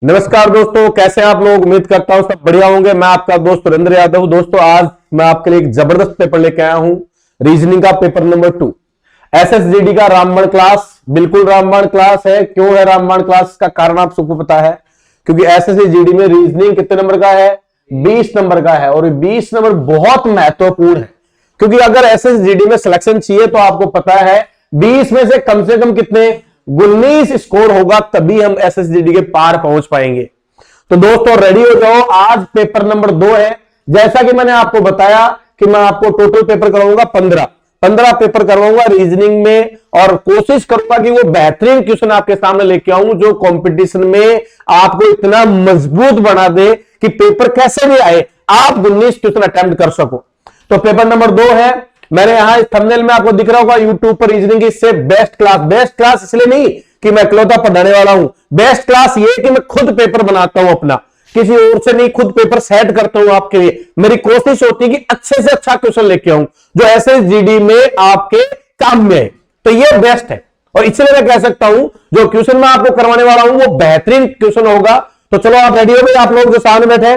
नमस्कार दोस्तों, कैसे हैं आप लोग। उम्मीद करता हूं सब बढ़िया होंगे। मैं आपका दोस्त सुरेंद्र यादव। दोस्तों, आज मैं आपके लिए एक जबरदस्त पेपर लेके आया हूं, रीजनिंग का पेपर नंबर 2, एसएसजीडी का रामबाण क्लास। बिल्कुल रामबाण क्लास है। क्यों है रामबाण क्लास का कारण आप सबको पता है, क्योंकि एसएसजीडी में रीजनिंग कितने नंबर का है, 20 नंबर का है। और 20 नंबर बहुत महत्वपूर्ण है, क्योंकि अगर एसएसजीडी में सिलेक्शन चाहिए तो आपको पता है 20 में से कम कितने 19 स्कोर होगा, तभी हम एसएसजीडी के पार पहुंच पाएंगे। तो दोस्तों रेडी हो जाओ, आज पेपर नंबर 2 है। जैसा कि मैंने आपको बताया कि मैं आपको टोटल पेपर करवाऊंगा 15 पेपर करवाऊंगा रीजनिंग में, और कोशिश करूंगा कि वो बेहतरीन क्वेश्चन आपके सामने लेके आऊं जो कंपटीशन में आपको इतना मजबूत बना दे कि पेपर कैसे भी आए आप 19 क्वेश्चन अटेम्प्ट कर सको। तो पेपर नंबर 2 है। मैंने यहां थंबनेल में आपको दिख रहा होगा यूट्यूब पर रीजनिंग की इससे बेस्ट क्लास इसलिए नहीं कि मैं इकलौता पढ़ाने वाला हूं, बेस्ट क्लास ये कि मैं खुद पेपर बनाता हूं अपना, किसी और से नहीं, खुद पेपर सेट करता हूं आपके लिए। मेरी कोशिश होती है कि अच्छे से अच्छा क्वेश्चन लेके आऊं जो एसएसजीडी में आपके काम में है। तो ये बेस्ट है, और इसलिए मैं कह सकता हूं जो क्वेश्चन मैं आपको करवाने वाला हूं वो बेहतरीन क्वेश्चन होगा। तो चलो आप रेडी हो गए। आप लोग जो सामने बैठे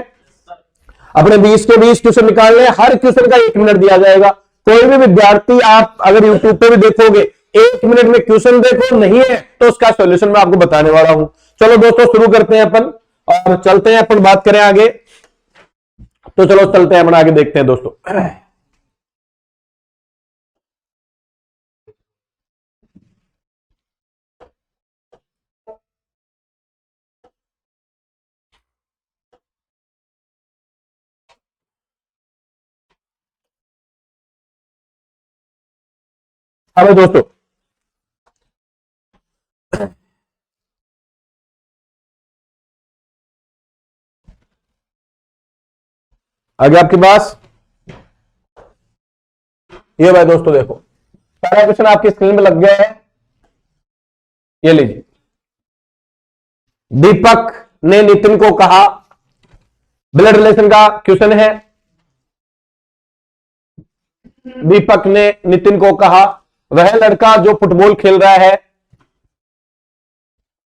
अपने 20 के 20 क्वेश्चन निकाल लें। हर क्वेश्चन का 1 मिनट दिया जाएगा। कोई भी विद्यार्थी, आप अगर यूट्यूब पे भी देखोगे 1 मिनट में क्वेश्चन देखो, नहीं है तो उसका सॉल्यूशन मैं आपको बताने वाला हूं। चलो दोस्तों शुरू करते हैं अपन, और चलते हैं अपन, बात करें आगे। तो चलो चलते हैं अपन आगे, देखते हैं दोस्तों। अब दोस्तों आगे आपके पास ये भाई दोस्तों देखो, पहला क्वेश्चन आपकी स्क्रीन में लग गया है, ये लीजिए। दीपक ने नितिन को कहा, ब्लड रिलेशन का क्वेश्चन है। दीपक ने नितिन को कहा, वह लड़का जो फुटबॉल खेल रहा है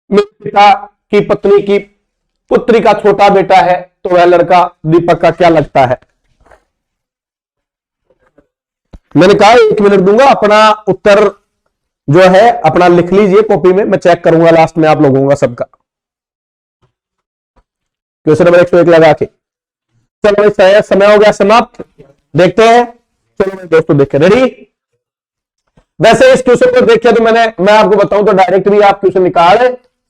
मेरे पिता की पत्नी की पुत्री का छोटा बेटा है, तो वह लड़का दीपक का क्या लगता है। मैंने कहा 1 मिनट दूंगा, अपना उत्तर जो है अपना लिख लीजिए कॉपी में, मैं चेक करूंगा लास्ट में आप लोगों का सबका। क्वेश्चन नंबर 101 लगा के चलो समय हो गया समाप्त। देखते हैं, चलो मेरे दोस्तों देखें, रेडी। वैसे इस क्वेश्चन को देखिए तो मैं आपको बताऊं तो डायरेक्ट भी आप क्वेश्चन निकाल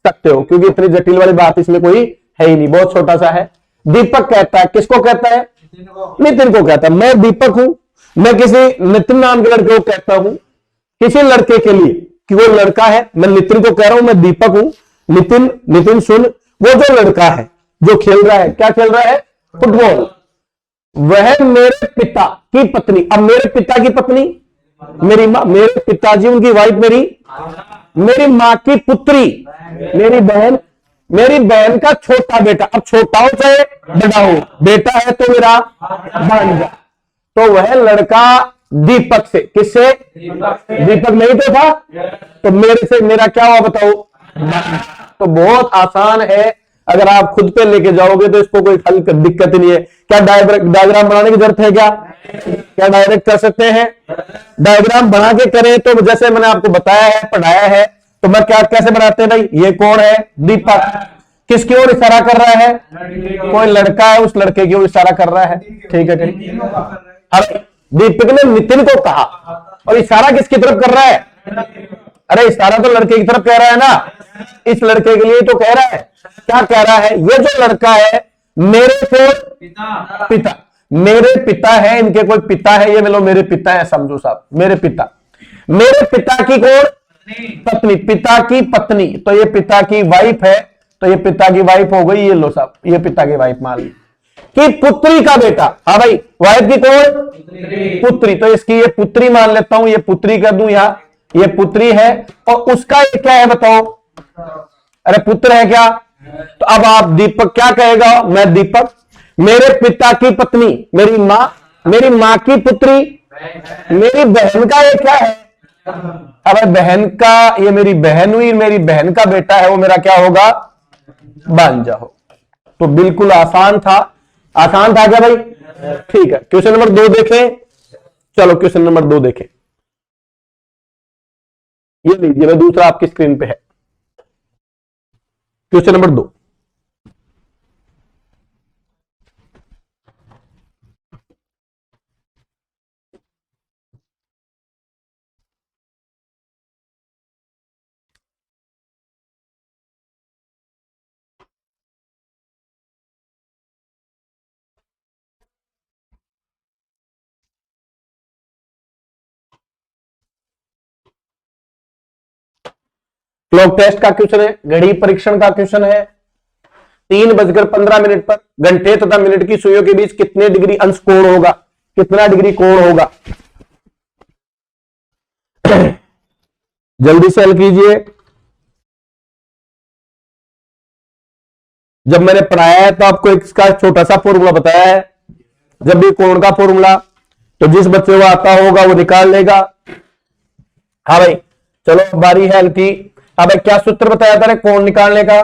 सकते हो, क्योंकि इतनी जटिल वाली बात इसमें कोई है ही नहीं, बहुत छोटा सा है। दीपक कहता है, किसको कहता है, नितिन को कहता है, मैं दीपक हूं, मैं किसी नितिन नाम के लड़के को कहता हूं, किसी लड़के के लिए कि वो लड़का है, मैं नितिन को कह रहा हूं मैं दीपक हूं। नितिन सुन, वो जो लड़का है जो खेल रहा है, क्या खेल रहा है, फुटबॉल, वह मेरे पिता की पत्नी, अब मेरे पिता की पत्नी मेरी मां, मेरे पिताजी उनकी वाइफ मेरी मां की पुत्री, मेरी बहन का छोटा बेटा, अब छोटा हो चाहे बड़ा हो, बेटा है तो मेरा भांजा, तो वह लड़का दीपक से, किससे, दीपक नहीं तो था, तो मेरे से मेरा क्या हुआ बताओ। तो बहुत आसान है, अगर आप खुद पे लेके जाओगे तो इसको कोई हल दिक्कत ही नहीं है। क्या डायग्राम बनाने की जरूरत है, क्या डायरेक्ट कर सकते हैं, डायग्राम बना के करें तो जैसे मैंने आपको बताया है, पढ़ाया है, तो मैं क्या कैसे बनाते हैं भाई, ये कौन है, दीपक, किसकी ओर इशारा कर रहा है, कोई लड़का है, उस लड़के की ओर इशारा कर रहा है, ठीक है ठीक। अब दीपक ने नितिन को कहा, और इशारा किसकी तरफ कर रहा है, अरे इशारा तो लड़के की तरफ कह रहा है ना, इस लड़के के लिए तो कह रहा है, क्या कह रहा है, ये जो लड़का है मेरे पिता मेरे पिता है, इनके कोई पिता है, ये मिलो मेरे पिता है, समझो साहब, मेरे पिता की कौन, पत्नी, पिता की पत्नी, तो ये पिता की वाइफ है, तो ये पिता की वाइफ हो गई, ये लो साहब, ये पिता की वाइफ मान ली, कि पुत्री का बेटा, हाँ भाई वाइफ की कौन, पुत्री, तो इसकी ये पुत्री मान लेता हूं, ये पुत्री कर दूं यहां, ये पुत्री है, और उसका ये क्या है बताओ, अरे पुत्र है क्या, तो अब आप दीपक क्या कहेगा, मैं दीपक, मेरे पिता की पत्नी मेरी मां की पुत्री, मेरी बहन का ये क्या है, अब बहन का, ये मेरी बहन हुई, मेरी बहन का बेटा है, वो मेरा क्या होगा, बन जाओ। तो बिल्कुल आसान था, आसान था क्या भाई? ठीक है, क्वेश्चन नंबर 2 देखें। चलो क्वेश्चन नंबर 2 देखें। ये लीजिए भाई, दूसरा आपकी स्क्रीन पे है क्वेश्चन नंबर 2। क्लॉक टेस्ट का क्वेश्चन है, घड़ी परीक्षण का क्वेश्चन है। 3:15 पर घंटे तथा मिनट की सुइयों के बीच कितने डिग्री अंश कोण होगा? कितना डिग्री कोण होगा? जल्दी से हल कीजिए। जब मैंने पढ़ाया है तो आपको इसका छोटा सा फॉर्मूला बताया है। जब भी कोण का फॉर्मूला, तो जिस बच्चे को आता होगा वो निकाल लेगा। हाँ भाई, चलो बारी है हल की। अब क्या सूत्र बताया था कोण निकालने का?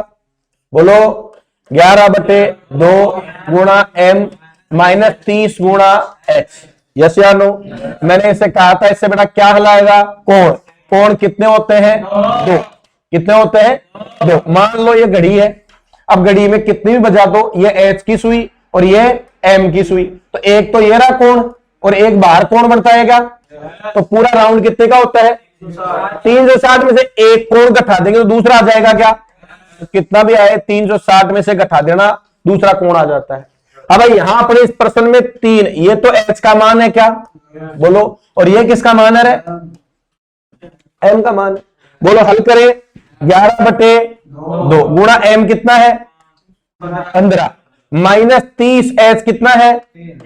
बोलो। 11/2 गुणा m माइनस 30 गुणा h। यस या नो? मैंने इसे कहा था, इससे बेटा क्या हल आएगा? कोण। कोण कितने होते हैं? 2। कितने होते हैं? 2। मान लो ये घड़ी है, अब घड़ी में कितनी भी बजा दो, ये h की सुई और ये m की सुई, तो एक तो ये रहा कोण और एक बाहर कोण बनता है। तो पूरा राउंड कितने का होता है? 360 में से एक कोण घटा देंगे तो दूसरा आ जाएगा क्या? तो कितना भी आए 360 में से घटा देना, दूसरा कोण आ जाता है। अब यहां पर इस प्रश्न में 3, ये तो h का मान है क्या? बोलो। और ये किसका मान है? m का मान है। बोलो हल करें। 11/2 गुणा m कितना है? 15 माइनस 30h कितना है?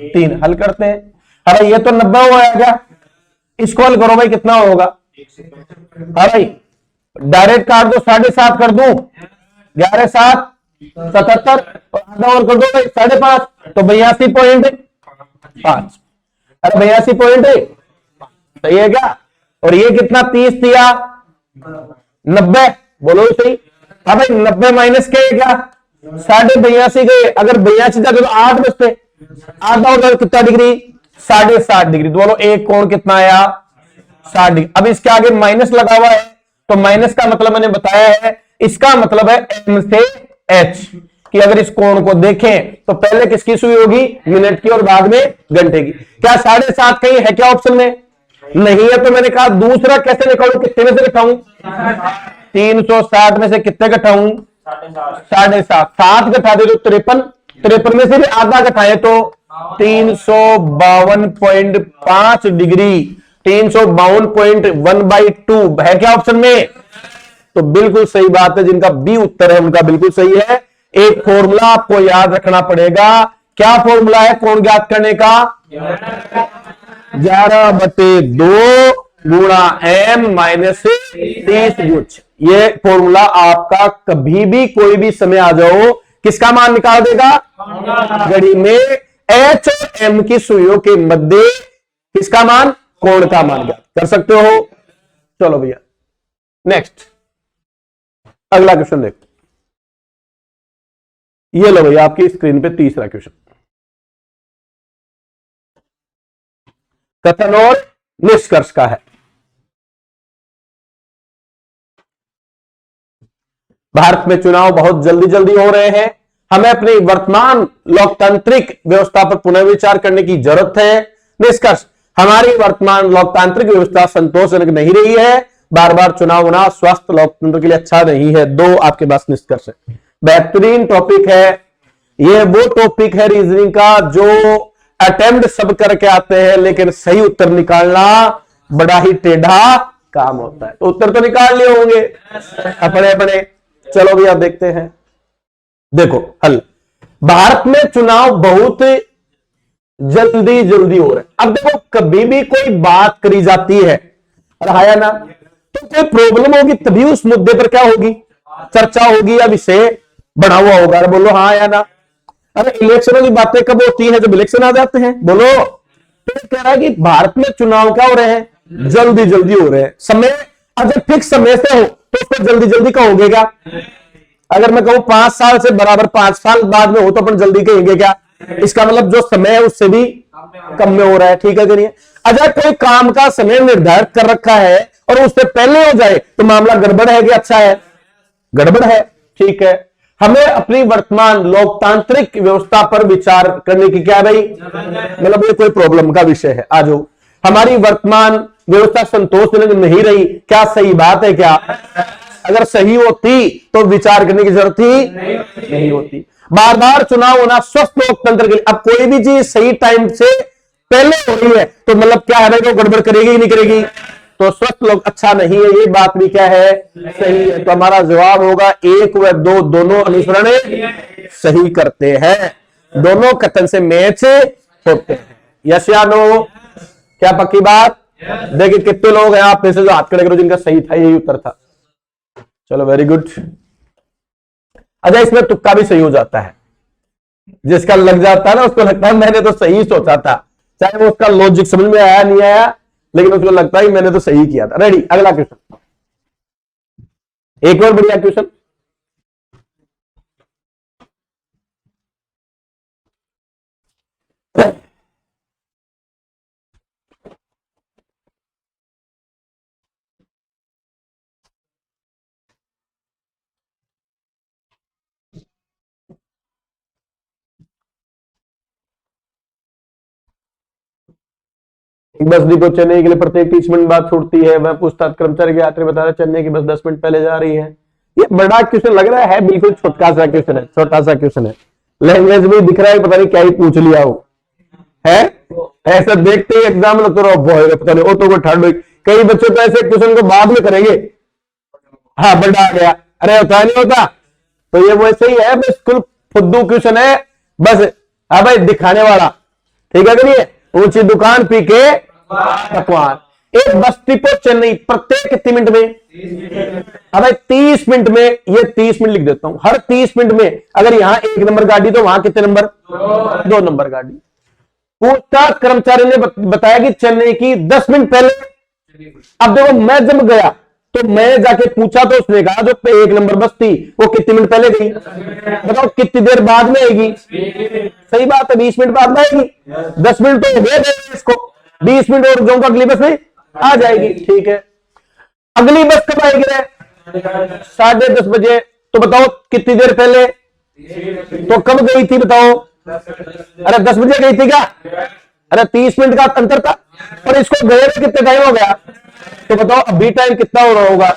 3। हल करते हैं। अरे ये तो 90 हुआ है क्या? इसको हल करो भाई, कितना होगा? हाँ भाई, डायरेक्ट काट दो, 7.5 कर दूं। 11 7 77 और आधा और कर दो भाई, 5.5, तो 82.5। अरे 82.5 सही है क्या? और ये कितना? 30 दिया 90। बोलो सही। हाँ भाई, 90 माइनस के क्या? 82.5 गए। अगर 82 जाते तो 8 बचते, आधा होगा कितना डिग्री? 7.5 डिग्री। तो बोलो एक कोण कितना आया? 60 डिग्री। अब इसके आगे माइनस लगा हुआ है, तो माइनस का मतलब मैंने बताया है, इसका मतलब है m से h कि अगर इस कोण को देखें तो पहले किसकी सुई होगी? मिनट की, और बाद में घंटे की। क्या 7.5 कहीं है क्या ऑप्शन में? नहीं है। तो मैंने कहा दूसरा कैसे निकालू? कितने में से घटाऊं? 360 में से कितने घटाऊं? 7.5। 7 घटा दे तो 53। 53 में से भी आधा घटाए तो 352.5 डिग्री। 352.1/2 है क्या ऑप्शन में? तो बिल्कुल सही बात है। जिनका बी उत्तर है उनका बिल्कुल सही है। एक फॉर्मूला आपको याद रखना पड़ेगा। क्या फॉर्मूला है कोण ज्ञात करने का? 11/2 गुणा m माइनस 30 ये फॉर्मूला आपका कभी भी कोई भी समय आ जाओ, किसका मान निकाल देगा? घड़ी में h और m की सुइयों के मध्य किसका मान? कोण का मान ज्ञात कर सकते हो। चलो भैया नेक्स्ट, अगला क्वेश्चन देखो। ये लो भैया आपकी स्क्रीन पे तीसरा क्वेश्चन, कथन और निष्कर्ष का है। भारत में चुनाव बहुत जल्दी जल्दी हो रहे हैं, हमें अपनी वर्तमान लोकतांत्रिक व्यवस्था पर पुनर्विचार करने की जरूरत है। निष्कर्ष, हमारी वर्तमान लोकतांत्रिक व्यवस्था संतोषजनक नहीं रही है, बार बार चुनाव होना स्वस्थ लोकतंत्र के लिए अच्छा नहीं है। 2 आपके पास निष्कर्ष है। बेहतरीन टॉपिक है ये। वो टॉपिक है रीजनिंग का जो अटेम्प्ट सब करके आते हैं, लेकिन सही उत्तर निकालना बड़ा ही टेढ़ा काम होता है। तो उत्तर तो निकाल लिए होंगे अपने अपने। चलो भैया देखते हैं। देखो हल, भारत में चुनाव बहुत जल्दी जल्दी हो रहे हैं। अब देखो कभी भी कोई बात करी जाती है, आया ना, तो कोई प्रॉब्लम होगी तभी उस मुद्दे पर क्या होगी? चर्चा होगी या विषय बना हुआ होगा। अरे बोलो हाँ या ना। अरे इलेक्शनों की बातें कब होती है? जब इलेक्शन आ जाते हैं। बोलो। तो कह रहा है कि भारत में चुनाव क्या हो रहे हैं? जल्दी जल्दी हो रहे हैं। समय अगर फिक्स समय से हो तो उसको जल्दी जल्दी कहोगे क्या? अगर मैं कहूं 5 साल से बराबर 5 साल बाद में हो तो अपन जल्दी कहेंगे क्या? इसका मतलब जो समय है उससे भी कम में हो रहा है, ठीक है कि नहीं? अगर कोई काम का समय निर्धारित कर रखा है और उससे पहले हो जाए तो मामला गड़बड़ है कि अच्छा है? गड़बड़ है, ठीक है। हमें अपनी वर्तमान लोकतांत्रिक व्यवस्था पर विचार करने की क्या भाई, मतलब ये कोई प्रॉब्लम का विषय है। आज हमारी वर्तमान व्यवस्था संतोषजनक नहीं रही, क्या सही बात है क्या? अगर सही होती तो विचार करने की जरूरत ही नहीं होती। बार बार चुनाव होना स्वस्थ लोकतंत्र के लिए। अब कोई भी चीज सही टाइम से पहले हो रही है तो मतलब क्या है भाई, वो गड़बड़ करेगी नहीं करेगी? तो स्वस्थ लोग अच्छा नहीं है, ये बात भी क्या है, सही है। तो हमारा जवाब होगा 1 व 2 दोनों अनुसरण सही करते हैं, दोनों कथन से मैच होते हैं। यस या नो? क्या पक्की बात? देखिए कितने लोग हैं आप में से जो हाथ खड़े करो जिनका सही था, यही उत्तर था। चलो वेरी गुड। अच्छा, इसमें तुक्का भी सही हो जाता है, जिसका लग जाता है ना उसको लगता है मैंने तो सही सोचा था, चाहे वो उसका लॉजिक समझ में आया नहीं आया, लेकिन उसको लगता है मैंने तो सही किया था। रेडी, अगला क्वेश्चन, एक और बढ़िया क्वेश्चन। बस डिपो चेन्नई के लिए प्रत्येक 30 मिनट बाद छूटती है। वह पूछताछ कर्मचारी के यात्री बता रहा चेन्नई की बस 10 मिनट पहले जा रही है। ये बड़ा क्वेश्चन लग रहा है बिल्कुल छोटा सा क्वेश्चन है, छोटा सा क्वेश्चन है। लैंग्वेज भी दिख रहा है, पता नहीं क्या ही पूछ लिया हो है। ऐसा देखते ही एग्जाम लगता रहो, पता नहीं ऑटो को ठंड हुई। कई बच्चे तो ऐसे क्वेश्चन को बाद में करेंगे, हाँ बड़ा आ गया, अरे होता नहीं होता। तो ये वैसे ही है, बिल्कुल फुद्दू क्वेश्चन है बस। हाँ भाई दिखाने वाला, ठीक है कि नहीं? ऊंची दुकान पी के पकवान। एक बस डिपो चेन्नई प्रत्येक कितने मिनट में? अब 30 मिनट में, ये 30 मिनट लिख देता हूं। हर 30 मिनट में अगर यहां 1 नंबर गाड़ी तो वहां कितने नंबर? 2 नंबर गाड़ी। पूछताछ कर्मचारी ने बताया कि चेन्नई की 10 मिनट पहले। अब देखो मैं जब गया तो मैं जाके पूछा तो उसने कहा जो 1 नंबर बस थी वो कितने मिनट पहले गई, बताओ कितनी देर बाद में आएगी? सही बात है, 20 मिनट बाद में आएगी। 10 मिनट तो हो गए इसको, 20 मिनट और जाऊंगा अगली बस में आ जाएगी, ठीक है। अगली बस कब आएगी? 10:30 बजे। तो बताओ कितनी देर पहले? तो कब गई थी बताओ? अरे 10 बजे गई थी क्या? अरे 30 मिनट का अंतर था। और इसको गए कितने टाइम हो गया? तो बताओ अभी टाइम कितना हो रहा होगा?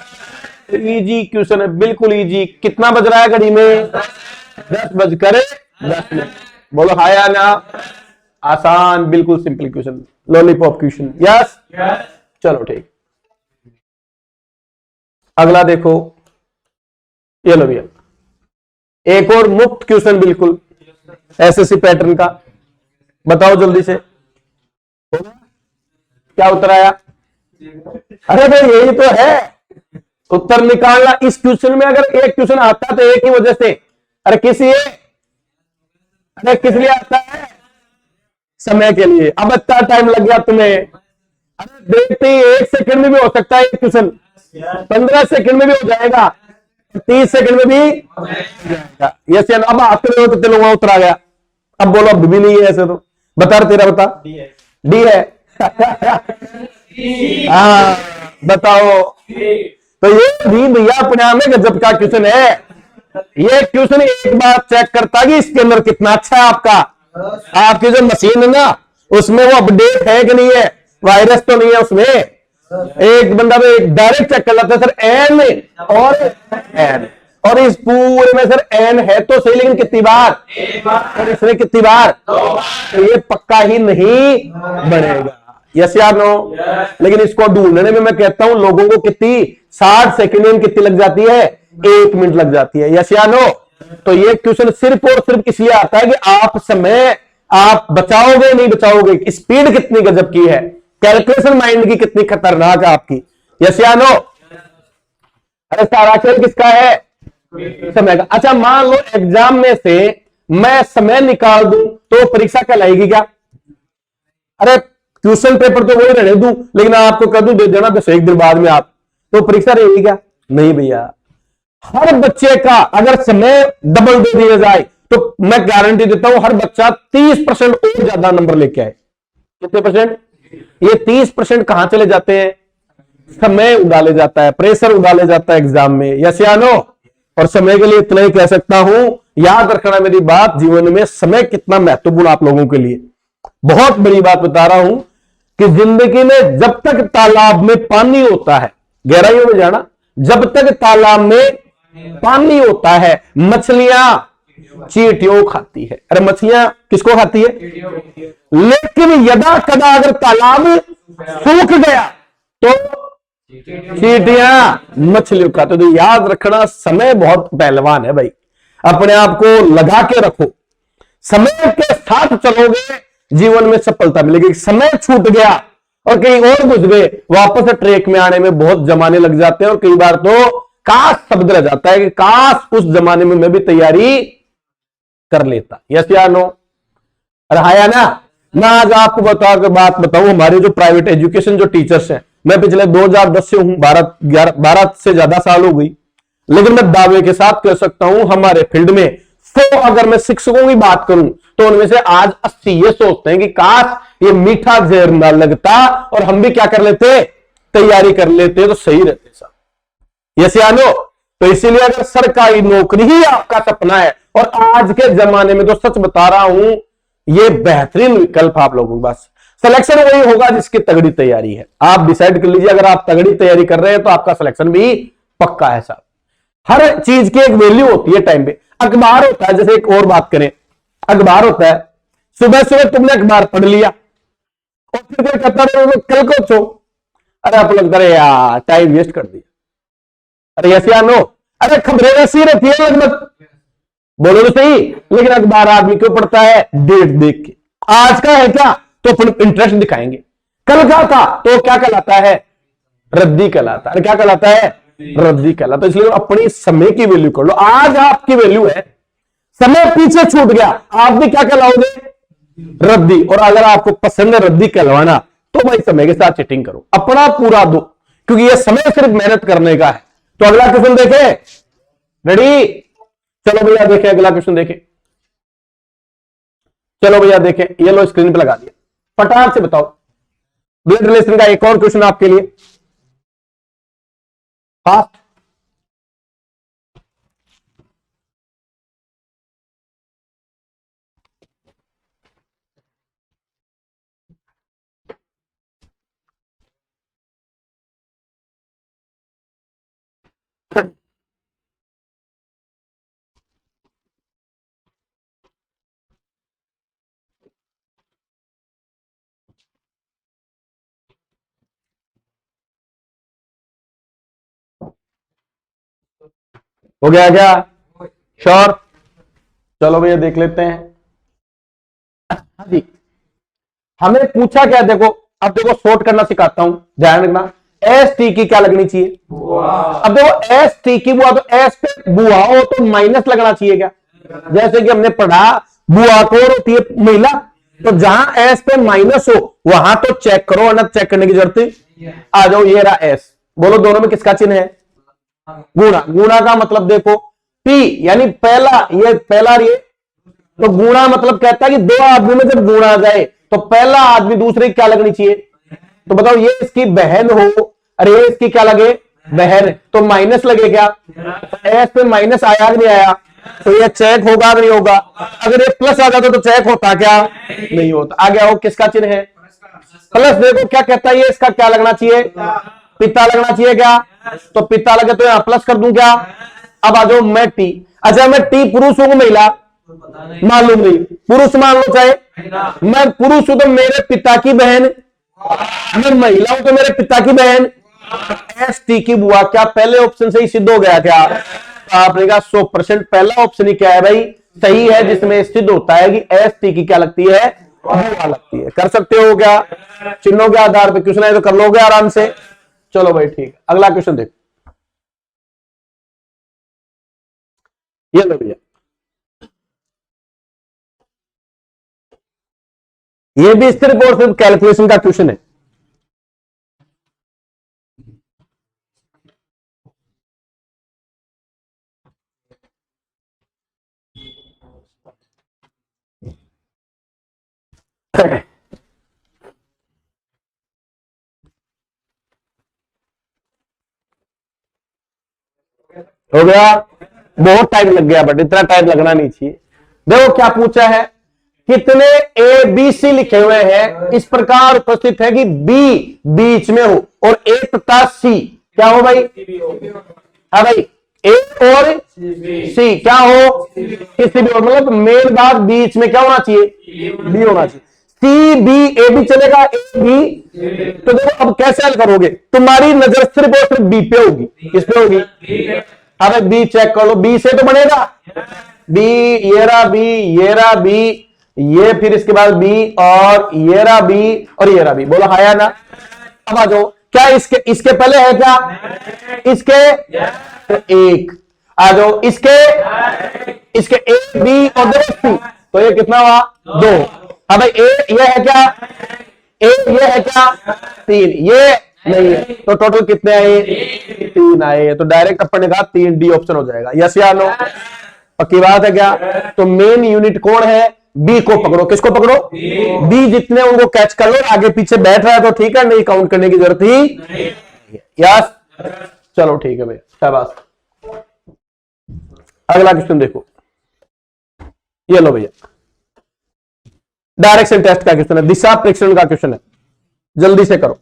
इजी क्वेश्चन है, बिल्कुल इजी। कितना बज रहा है घड़ी में? 10:10। बोलो हाँ या ना? आसान, बिल्कुल simple question, lollipop question. Yes, चलो ठीक। अगला देखो, ये लो भैया, एक और मुफ्त क्वेश्चन बिल्कुल एसएससी पैटर्न का। बताओ जल्दी से क्या उत्तर आया? अरे भाई यही तो है उत्तर निकालना। इस क्वेश्चन में अगर एक क्वेश्चन आता तो एक ही वजह से, अरे किस लिए आता है? समय के लिए। अब इतना टाइम लग गया तुम्हें? अरे देखते ही 1 सेकंड में भी हो सकता है क्वेश्चन, 15 सेकंड में भी हो जाएगा, 30 सेकंड में भी हो जाएगा। यस या अब आते रहो कितने लोगों उत्तर आ गया? अब बोलो अब भी नहीं है ऐसे तो बता, तेरा बता। डी है हाँ बताओ। तो ये भी भैया अपने आप में गजब का क्वेश्चन है। ये क्वेश्चन एक बार चेक करता कि इसके अंदर कितना अच्छा है आपका, आपकी जो मशीन है ना उसमें वो अपडेट है कि नहीं है, वायरस तो नहीं है उसमें। एक बंदा तो डायरेक्ट चेक कर लेता है सर एन और एन, और इस पूरे में सर एन है तो सही लेकिन कितनी बार, और इसमें कितनी बार, तो ये पक्का ही नहीं बनेगा। यस या नो? लेकिन इसको ढूंढने में मैं कहता हूं लोगों को कितनी 60 सेकंड में कितनी लग जाती है? 1 मिनट लग जाती है। यस या नो? तो ये क्वेश्चन सिर्फ और सिर्फ इसलिए आता है कि आप समय आप बचाओगे नहीं बचाओगे, स्पीड कितनी गजब की है, कैलकुलेशन माइंड की कितनी खतरनाक है आपकी। यस या नो? अरे सारा खेल किसका है? समय का। अच्छा मान लो एग्जाम में से मैं समय निकाल दूं तो परीक्षा कहलाएगी क्या? अरे क्वेश्चन पेपर तो वही रहने दूं लेकिन आपको कह दूं दे देना बस 1 दिन बाद में आप, तो परीक्षा रहेगी क्या? नहीं भैया। हर बच्चे का अगर समय डबल दे दिया जाए तो मैं गारंटी देता हूं हर बच्चा 30% और ज्यादा नंबर लेके आए। कितने परसेंट? ये 30% कहां चले जाते हैं? समय उड़ाले जाता है, प्रेशर उड़ाले जाता है एग्जाम में। यस या नो? और समय के लिए इतना ही कह सकता हूं, याद रखना मेरी बात, जीवन में समय कितना महत्वपूर्ण आप लोगों के लिए। बहुत बड़ी बात बता रहा हूं कि जिंदगी में जब तक तालाब में पानी होता है, गहराइयों में जाना, जब तक तालाब में पानी होता है मछलियां चींटियों खाती है। अरे मछलियां किसको खाती है? लेकिन यदा कदा अगर तालाब सूख गया तो चींटियां मछलियों खाते। तो याद रखना समय बहुत पहलवान है भाई, अपने आप को लगा के रखो, समय के साथ चलोगे जीवन में सफलता मिलेगी। समय छूट गया और कहीं और घुस गए, वापस ट्रैक में आने में बहुत जमाने लग जाते हैं। और कई बार तो काश शब्द रह जाता है कि काश उस जमाने में मैं भी तैयारी कर लेता। यस या नो? रहा ना? मैं आज आपको बात बताऊं, हमारे जो प्राइवेट एजुकेशन जो टीचर्स हैं, मैं पिछले 2010 से हूं, 12 से ज्यादा साल हो गई, लेकिन मैं दावे के साथ कह सकता हूं हमारे फील्ड में 100 अगर मैं शिक्षकों की बात करूं तो उनमें से आज 80 ये सोचते हैं कि काश ये मीठा जहर ना लगता और हम भी क्या कर लेते, तैयारी कर लेते तो सही रहते साहब। यस या नो? तो इसीलिए अगर सरकारी नौकरी ही आपका सपना है, और आज के जमाने में तो सच बता रहा हूं ये बेहतरीन विकल्प आप लोगों के पास। सिलेक्शन वही होगा जिसकी तगड़ी तैयारी है। आप डिसाइड कर लीजिए, अगर आप तगड़ी तैयारी कर रहे हैं तो आपका सिलेक्शन भी पक्का है साहब। हर चीज की एक वैल्यू होती है टाइम पे। अखबार होता है, जैसे एक और बात करें, अखबार होता है, सुबह सुबह तुमने अखबार पढ़ लिया और फिर कोई कहता है कल को छो, अरे आप लगता है यार टाइम वेस्ट कर दिया। अरे यस या नो? अरे खबरें वैसी रहती है लगभग, बोलो तो सही, लेकिन अखबार आदमी क्यों पढ़ता है? डेट देख के, आज का है क्या तो अपन इंटरेस्ट दिखाएंगे, कल का था तो क्या कहलाता है? रद्दी कहलाता है। क्या कहलाता है? रद्दी कहलाता है। इसलिए अपनी समय की वैल्यू कर लो। आज आपकी वैल्यू है, समय पीछे छूट गया, आप भी क्या कहलाओगे? रद्दी। और अगर आपको पसंद है रद्दी कहलवाना तो भाई समय के साथ चीटिंग करो, अपना पूरा दो, क्योंकि यह समय सिर्फ मेहनत करने का है। तो अगला क्वेश्चन देखे? रेडी? चलो भैया देखें अगला क्वेश्चन देखें। चलो भैया देखें, ये लो स्क्रीन पे लगा दिया, फटाक से बताओ। ब्लड रिलेशन का एक और क्वेश्चन आपके लिए, फास्ट। हो गया क्या? श्योर? चलो भैया देख लेते हैं। हाँ जी, हमें पूछा क्या, देखो अब देखो शॉर्ट करना सिखाता हूं, ध्यान रखना। एस टी की क्या लगनी चाहिए? अब देखो एस टी की बुआ, तो एस पे बुआ हो तो माइनस लगना चाहिए क्या? जैसे कि हमने पढ़ा बुआ को होती है महिला, तो जहां एस पे माइनस हो वहां तो चेक करो, ना चेक करने की जरूरत। आ जाओ, ये रहा एस। बोलो दोनों में किसका चिन्ह है? गुणा। गुणा का मतलब देखो पी यानी पहला, ये पहला, ये तो गुणा मतलब कहता है कि दो आदमी में जब गुणा जाए तो पहला आदमी दूसरे की क्या लगनी चाहिए? तो बताओ, ये इसकी बहन हो, अरे ये इसकी क्या लगे? बहन, तो माइनस लगे क्या? एस पे माइनस आया कि नहीं आया? तो ये चेक होगा कि नहीं होगा? अगर ये प्लस आ जाता तो चेक होता क्या? नहीं होता। आ गया, वो किसका चिन्ह है? प्लस। देखो क्या कहता है, ये इसका क्या लगना चाहिए? पिता लगना चाहिए क्या? तो पिता लगे तो यहां प्लस कर दूं क्या? अब आ जाओ, मैं टी। अच्छा, मैं टी पुरुष हूं महिला? मालूम नहीं, पुरुष मान लो चाहे। मैं पुरुष हूं तो मेरे पिता की बहन, मैं महिला हूं तो मेरे पिता की बहन। एस टी की बुआ क्या पहले ऑप्शन से ही सिद्ध हो गया क्या? तो आपने कहा 100% पहला ऑप्शन ही क्या है भाई? सही है, जिसमें सिद्ध होता है कि एस टी की क्या लगती है? बुआ लगती है। कर सकते हो क्या? चिन्हों के आधार पर क्वेश्चन है तो कर लोगे आराम से। चलो भाई ठीक है, अगला क्वेश्चन देखो। ये लो भैया, ये भी सिर्फ और सिर्फ कैलकुलेशन का क्वेश्चन है। हो गया, बहुत टाइम लग गया बट इतना टाइम लगना नहीं चाहिए। देखो क्या पूछा है, कितने ए बी सी लिखे हुए हैं, इस प्रकार उपस्थित है कि बी बीच में हो और ए तथा सी क्या हो भाई, हाँ भाई, ए और सी क्या हो, किसी भी हो, मतलब मेन बात बीच में क्या होना चाहिए, बी होना चाहिए। सी बी ए बी चलेगा, ए बी, तो देखो अब कैसे हल करोगे, तुम्हारी नजर सिर्फ और सिर्फ बी पे होगी, किस पे होगी, अब बी चेक कर लो, बी से तो बनेगा, बी, ये रहा बी, ये रहा बी, ये फिर इसके बाद बी और ये रहा बी और ये रहा बी, बोलो हाँ या ना। अब आ जाओ, क्या इसके इसके पहले है क्या, इसके तो एक, आ जाओ इसके ए बी और दो सी, तो ये कितना हुआ, दो। अब भाई ए ये है क्या, ए ये है क्या, तीन, ये नहीं है, तो टोटल कितने आए, तीन आए, तो डायरेक्ट अपन ने कहा 3 डी ऑप्शन हो जाएगा, यस या नो, पक्की बात है क्या। तो मेन यूनिट कौन है, बी को पकड़ो, किसको पकड़ो, बी जितने उनको कैच कर लो, आगे पीछे बैठ रहा है तो ठीक है, नहीं काउंट करने की जरूरत ही यस, चलो ठीक है भैया, शाबाश। अगला क्वेश्चन देखो, ये लो भैया, डायरेक्शन टेस्ट का क्वेश्चन है, दिशा प्रेक्षण का क्वेश्चन है, जल्दी से करो।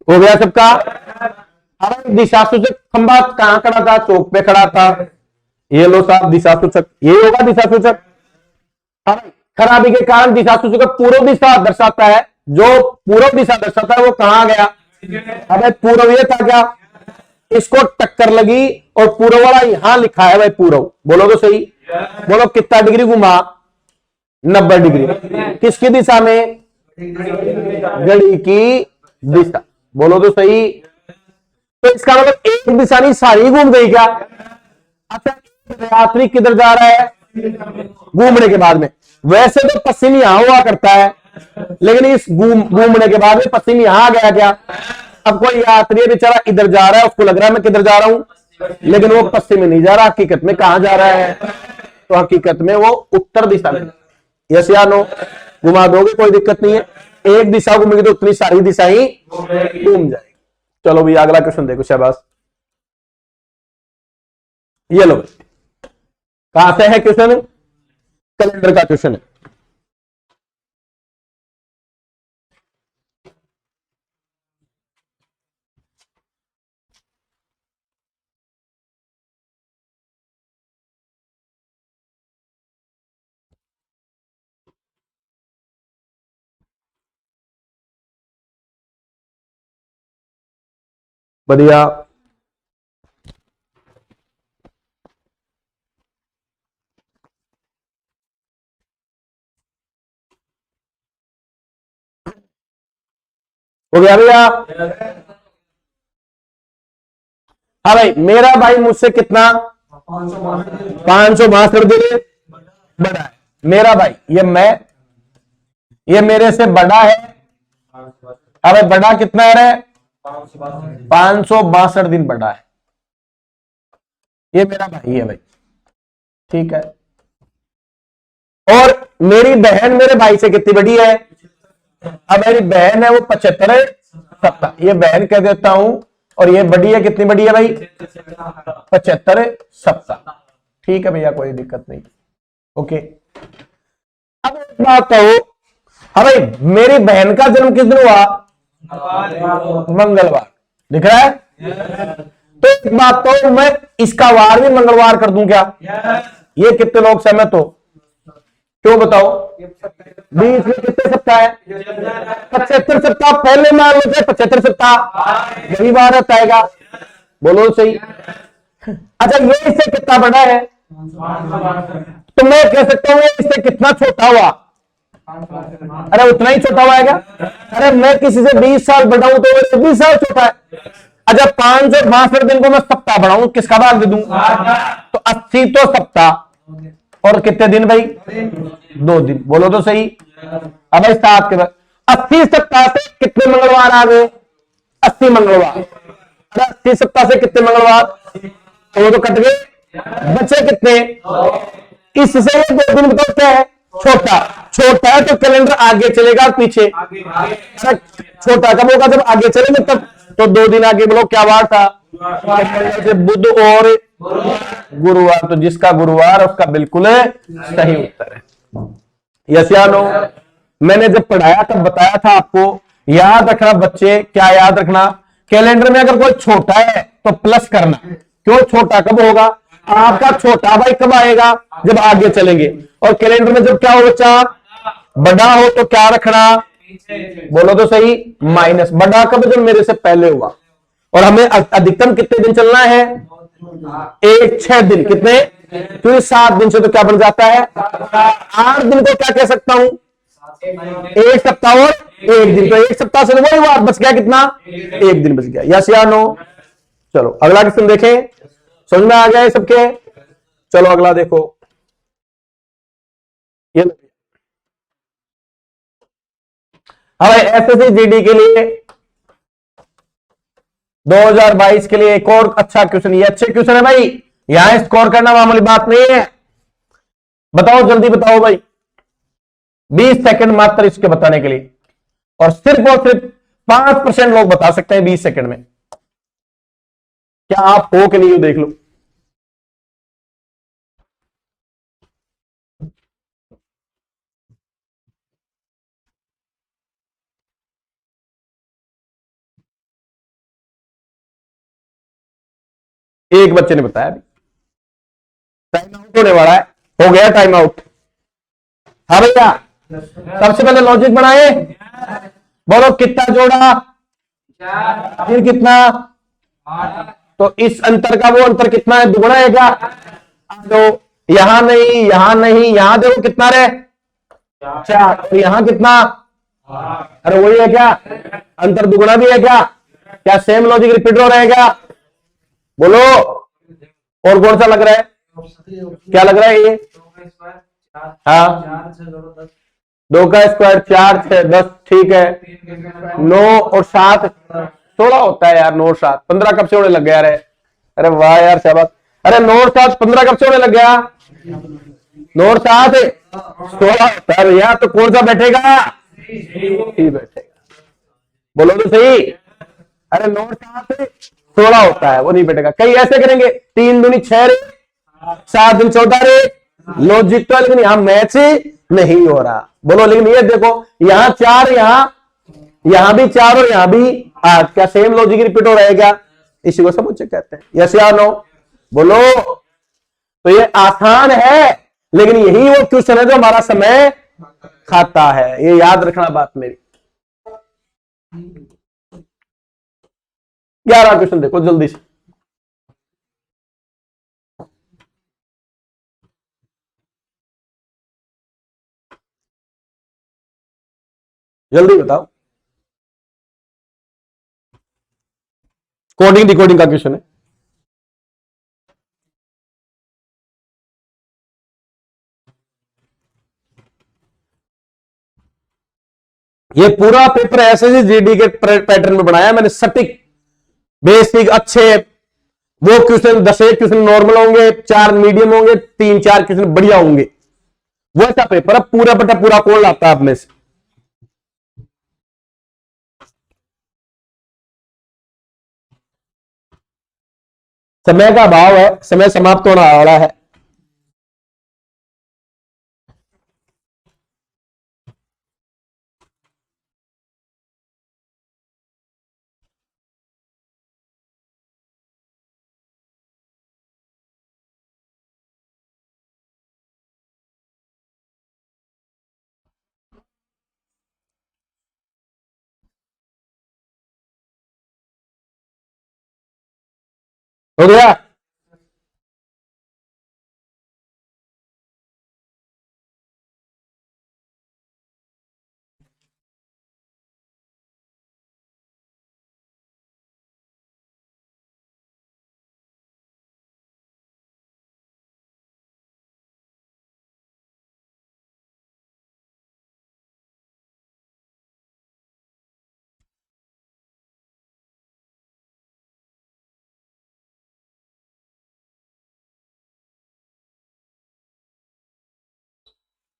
हो गया सबका। अब दिशा सूचक खंभा कहां खड़ा था, चौक पे खड़ा था, ये लो साहब दिशा सूचक, ये होगा दिशा सूचक। खराबी के कारण दिशा सूचक पूर्व दिशा दर्शाता है, जो पूर्व दिशा दर्शाता है वो कहां गया, अबे पूर्व ये था क्या, इसको टक्कर लगी और पूर्व वाला यहां लिखा है भाई पूर्व, बोलो तो सही, बोलो कितना डिग्री घुमा, 90 डिग्री, किसकी दिशा में, घड़ी की दिशा, बोलो तो सही। तो इसका मतलब एक दिशा नहीं सारी घूम गई क्या। अच्छा यात्री किधर जा रहा है, घूमने के बाद में, वैसे तो पश्चिम यहां हुआ करता है, लेकिन इस घूमने के बाद में पश्चिम यहां आ गया क्या। अब कोई यात्री बेचारा इधर जा रहा है, उसको लग रहा है मैं किधर जा रहा हूं, लेकिन वो पश्चिम में नहीं जा रहा, हकीकत में कहां जा रहा है, तो हकीकत में वो उत्तर दिशा में। यस या नो, घुमा दोगे कोई दिक्कत नहीं है, एक दिशा घूमेगी तो उतनी सारी दिशा ही घूम जाएगी। चलो भैया अगला क्वेश्चन देखो, शाबाश। ये लो, कहां से है क्वेश्चन, कैलेंडर का क्वेश्चन है। बढ़िया, हो गया भैया। हाँ भाई, मेरा भाई मुझसे कितना 562 दिन बड़ा है, मेरा भाई ये मेरे से बड़ा है। हाँ भाई, बड़ा कितना है, 562 दिन बड़ा है, ये मेरा भाई है भाई, ठीक है। और मेरी बहन मेरे भाई से कितनी बड़ी है, अब मेरी बहन है वो 75 70, ये बहन कह देता हूं, और ये बड़ी है, कितनी बड़ी है भाई, 75 70, ठीक है भैया, कोई दिक्कत नहीं, ओके। अब एक बात कहो, हाँ भाई मेरी बहन का जन्म किस दिन हुआ, मंगलवार, दिख रहा है। तो एक बात तो मैं इसका वार भी मंगलवार कर दूं क्या, ये कितने लोग सहमत हो, क्यों बताओ, 20 में कितने सप्ताह है, 75 सप्ताह, पहले मान लेते 75 सप्ताह, यही बार रहता है, बोलो सही। अच्छा ये इससे कितना बड़ा है, तो मैं कह सकता हूं इससे कितना छोटा हुआ, अरे उतना ही छोटा हुआ है क्या, अरे मैं किसी से 20 साल बड़ा हूं तो 20 साल छोटा है। अच्छा 562 दिन को मैं सप्ताह बढ़ाऊं, किसका भाग दे दूं, तो 80 तो सप्ताह, और कितने दिन भाई, 2 दिन, बोलो तो सही। अब भाई 7 के बाद 80 सप्ताह से कितने मंगलवार आ गए, 80 मंगलवार, 80 सप्ताह से कितने मंगलवार, तो वो तो कट गए, बचे कितने? इससे ये 2 दिन बताओ क्या है? छोटा। छोटा है तो कैलेंडर आगे चलेगा और पीछे? छोटा कब होगा? जब आगे चलेंगे तब। तो 2 दिन आगे बोलो क्या वार था? मंगल से बुध और गुरुवार। तो जिसका गुरुवार उसका बिल्कुल सही उत्तर है। यस या नो? मैंने जब पढ़ाया तब बताया था आपको, याद रखना बच्चे, क्या याद रखना? कैलेंडर में अगर कोई छोटा है तो प्लस करना। क्यों? छोटा कब होगा? आपका छोटा भाई कब आएगा? जब आगे चलेंगे। और कैलेंडर में जब क्या हो बच्चा? बड़ा हो तो क्या रखना? बोलो तो सही, माइनस। बड़ा कब? जब मेरे से पहले हुआ। और हमें अधिकतम कितने दिन चलना है? 6 दिन। कितने? तो 7 दिन से तो क्या बन जाता है? 8 दिन को क्या कह सकता हूं? 1 सप्ताह और 1 दिन। तो 1 सप्ताह से तो वही हुआ, बच गया कितना? 1 दिन बच गया। यस या नो? चलो अगला क्वेश्चन देखें। समझ में आ गया है सबके? चलो अगला देखो। ये अब एसएससी जीडी के लिए 2022 के लिए एक और अच्छा क्वेश्चन। ये अच्छे क्वेश्चन है भाई, यहां स्कोर करना मामूली बात नहीं है। बताओ जल्दी बताओ भाई, 20 सेकंड मात्र इसके बताने के लिए। और सिर्फ 5% लोग बता सकते हैं 20 सेकंड में। क्या आप हो कि नहीं हो देख लो। एक बच्चे ने बताया अभी। टाइम आउट होने वाला है। हो गया टाइम आउट। हाँ भैया, सबसे पहले लॉजिक बनाए। बोलो कितना जोड़ा? फिर कितना? तो इस अंतर का वो अंतर कितना है? दुगुना है क्या? तो यहां नहीं, यहां नहीं, यहां देखो कितना रहे? 4। तो यहां कितना? अरे वही है क्या? अंतर दुगुना भी है क्या? क्या सेम लॉजिक रिपीट हो रहा है क्या? बोलो। और कौन सा लग रहा है? क्या लग रहा है ये? हाँ, 2 का स्क्वायर 4 6 10। ठीक है। 9 और 7 16 होता है यार। 9 और 7 15 कब से होने लग गया? अरे वाह यार शाबाश। अरे 9 और 7 15 कब से होने लग गया? 9 और 7 16 होता है भैया। तो कौन सा बैठेगा? ही बैठेगा। बोलो तो सही। अरे 9 और 7 16 होता है, वो नहीं बैठेगा। कई ऐसे करेंगे, 3 दूनी 6 रे, 7 दूनी 14 रे। लॉजिक तो है, लेकिन यहां मैच नहीं हो रहा। बोलो लेकिन ये देखो, यहां 4, यहां भी 4 और यहां भी 8। क्या सेम लॉजिक रिपीट हो रहा है क्या? इसी को समुच्चय कहते हैं। यस या नो? बोलो। तो ये आसान है, लेकिन यही वो क्वेश्चन है जो हमारा समय खाता है। ये याद रखना बात मेरी। 11 क्वेश्चन देखो जल्दी से। जल्दी बताओ। कोडिंग डिकोडिंग का क्वेश्चन है। ये पूरा पेपर ऐसे जीडी के पैटर्न में बनाया मैंने, सटीक, बेसिक, अच्छे। वो क्वेश्चन 10 क्वेश्चन नॉर्मल होंगे, 4 मीडियम होंगे, 3 4 क्वेश्चन बढ़िया होंगे। वो ऐसा पेपर है, पूरा बटा पूरा कौन लाता है आप में से? समय का अभाव है, समय समाप्त होने वाला है। हो गया?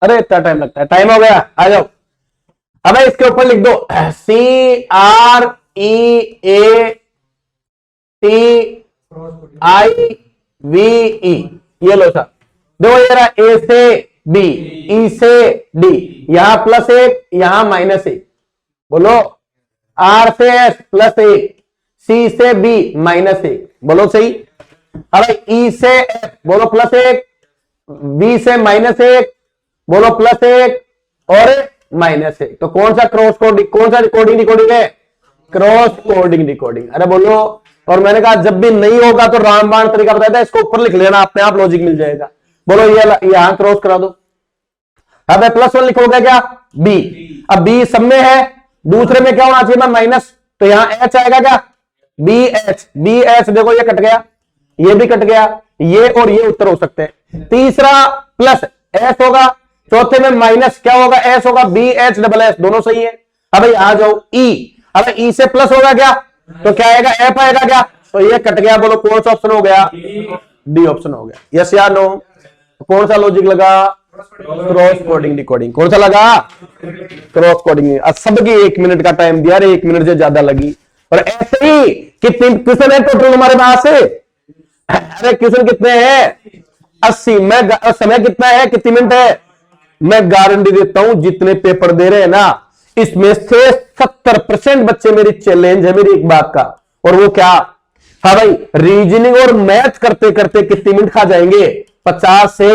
अरे इतना टाइम लगता है, टाइम हो गया, आ जाओ। अब इसके ऊपर लिख दो CREATIVE, ये लो सर। देखो ये रहा ए से बी, ई से डी, यहां प्लस एक, यहां माइनस एक, बोलो। आर से एस प्लस एक, सी से बी माइनस एक, बोलो सही। अब ई से एफ बोलो प्लस एक, बी से माइनस एक, बोलो प्लस एक और माइनस एक। तो कौन सा क्रॉस कोडिंग, कौन सा कोडिंग डिकोडिंग है? Cross coding decoding. अरे बोलो। और मैंने कहा जब भी नहीं होगा तो रामबाण तरीका बताया था, इसको ऊपर लिख लेना, अपने आप लॉजिक मिल जाएगा। बोलो ये यहां क्रॉस करा दो। अब प्लस वन लिखोगे क्या? बी। अब बी सब में है, दूसरे में क्या होना चाहिए? माइनस, तो यहां एच आएगा क्या? B H, B H. देखो ये कट गया, ये भी कट गया, ये और ये उत्तर हो सकते हैं। तीसरा प्लस एस होगा, चौथे में माइनस क्या होगा? एस होगा, बी एच डबल एस, दोनों सही है। अब आ जाओ ई। अब ई से प्लस होगा क्या? तो क्या आएगा? एफ आएगा क्या? तो ये कट गया। बोलो कौन सा ऑप्शन हो गया? डी ऑप्शन हो गया। यस या नो? कौन सा लॉजिक लगा? Cross coding decoding. कौन सा लगा? Cross coding. सबकी 1 मिनट का टाइम दिया, 1 मिनट से ज्यादा लगी। और ऐसे ही कितने क्वेश्चन है टोटल हमारे पास? अरे क्वेश्चन कितने हैं? 80 में समय कितना है? कितनी मिनट है? मैं गारंटी देता हूं जितने पेपर दे रहे हैं ना, इसमें से 70% बच्चे मेरी चैलेंज है मेरी एक बात का, और वो क्या? हाँ भाई, रीजनिंग और मैथ करते करते कितनी मिनट खा जाएंगे? 50 से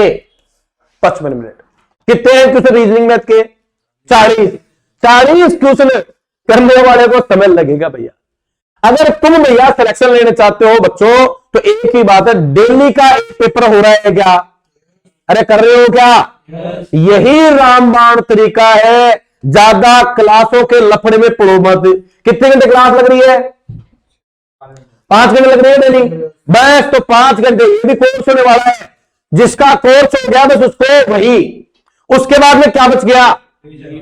55 मिनट। कितने हैं क्वेश्चन रीजनिंग मैथ के? 40 क्वेश्चन करने वाले को समय लगेगा भैया। अगर तुम भैया सिलेक्शन लेने चाहते हो बच्चों, तो एक ही बात है, डेली का एक पेपर हो रहा है क्या? अरे कर रहे हो क्या? यही रामबाण तरीका है। ज्यादा क्लासों के लफड़े में पड़ो मत। कितने घंटे क्लास लग रही है? 5 घंटे लग रही है डेली। बस तो 5 घंटे ये भी कोर्स होने वाला है। जिसका कोर्स हो गया बस उसको वही। उसके बाद में क्या बच गया?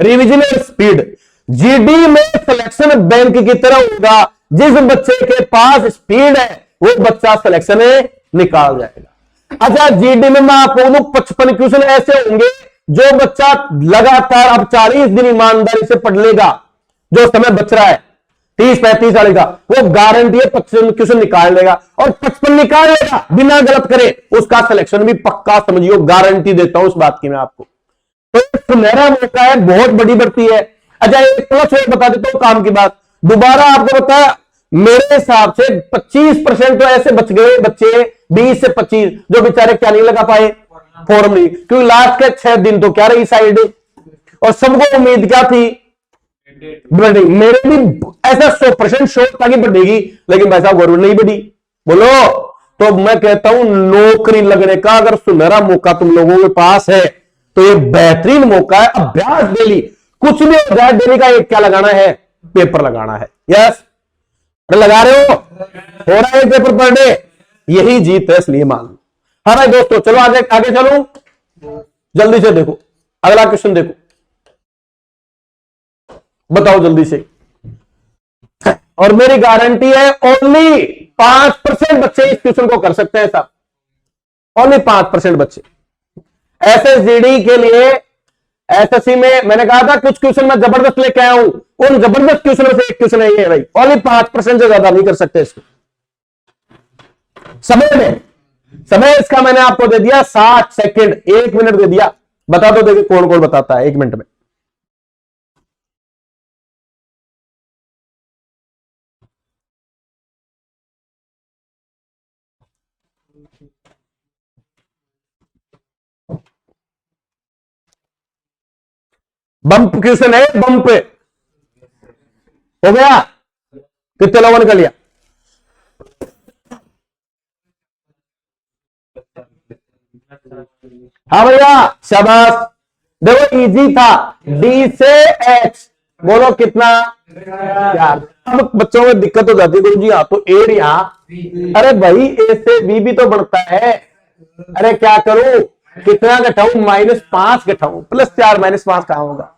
रिवीजन और स्पीड। जीडी में सिलेक्शन बैंक की तरह होगा। जिस बच्चे के पास स्पीड है वो बच्चा सिलेक्शन निकाल जाएगा। अच्छा, जीडी में मैं आपको 55 क्वेश्चन ऐसे होंगे जो बच्चा लगातार अब 40 दिन ईमानदारी से पढ़ लेगा। जो समय बच रहा है 30-35 साल का, वो गारंटी है 55 क्वेश्चन निकाल लेगा। और 55 निकाल लेगा बिना गलत करे, उसका सिलेक्शन भी पक्का समझियो, गारंटी देता हूं उस बात की मैं आपको। तो सुनहरा मौका है, बहुत बड़ी बढ़ती है। अच्छा, एक प्लस और बता देता हूं काम की बात। दोबारा आपको बताया, मेरे हिसाब से 25% तो ऐसे बच गए बच्चे, 20 से 25 जो बेचारे क्या नहीं लगा पाए, फॉर्म नहीं, क्योंकि लास्ट के 6 दिन तो क्या रही साइड। और सबको उम्मीद क्या थी? बढ़ेगी। मेरे भी ऐसा 100% शोर था कि बढ़ेगी, लेकिन भाई साहब गवर्नमेंट नहीं बढ़ी। बोलो। तो मैं कहता हूं नौकरी लगने का अगर सुनहरा मौका तुम लोगों के पास है तो ये बेहतरीन मौका है। अभ्यास डेली, कुछ भी हो जाए, डेली का एक क्या लगाना है? पेपर लगाना है। यस, लगा रहे हो रहा है पेपर पर डे, यही जीत है, इसलिए मान लो। हाँ भाई दोस्तों, चलो आगे आगे चलो, जल्दी से देखो अगला क्वेश्चन। देखो बताओ जल्दी से। और मेरी गारंटी है ओनली 5% बच्चे इस क्वेश्चन को कर सकते हैं साहब। ओनली 5% बच्चे। एसएसजीडी के लिए एसएससी में मैंने कहा था कुछ क्वेश्चन मैं जबरदस्त लेके आया हूं, उन जबरदस्त क्वेश्चन में से एक क्वेश्चन है ये भाई। ओनली 5% से ज्यादा नहीं कर सकते इसको। समय इसका मैंने आपको दे दिया 60 सेकंड, 1 मिनट दे दिया। बता दो, देखिए कौन कौन बताता है 1 मिनट में। बम्प क्वेश्चन है, बम्प हो गया। कितने लोगों ने कर लिया? हाँ भैया शाबाश। देखो इजी था, डी से एच, बोलो कितना? 4। अब बच्चों में दिक्कत हो जाती है गुरु जी, हाँ तो ए यहां, अरे भाई ए से बी भी तो बढ़ता है। अरे क्या करूं, कितना घटाऊं? -5 घटाऊं, +4 -5 कहां होगा?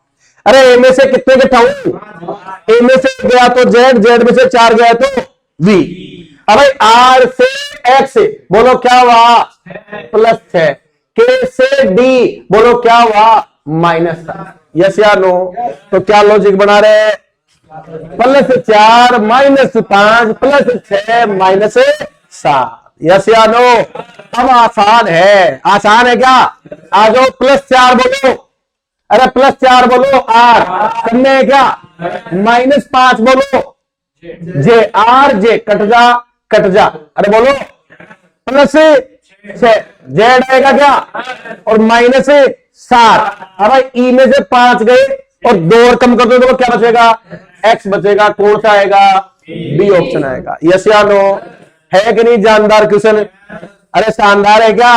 अरे ए में से कितने घटाऊं? ए में से गया तो जेड, जेड में से 4 गया तो वी। अब भाई आर से एक्स, बोलो क्या हुआ? +6। के से डी, बोलो क्या हुआ? -7। यस या नो? तो क्या लॉजिक बना रहे हैं? +4 -5 +6 -7। यस या नो? अब आसान है, आसान है क्या? आ जाओ, +4 बोलो। अरे +4 बोलो, R करने है क्या? -5 बोलो, जे, R जे, कट जा कट जा। अरे बोलो, +6 जेड आएगा क्या? और -7। अब ई में से 5 गए और 2 और कम कर दो तो क्या बचेगा? X बचेगा। कौन सा आएगा? बी ऑप्शन आएगा। यस या नो? है कि नहीं जानदार क्वेश्चन? अरे शानदार है क्या?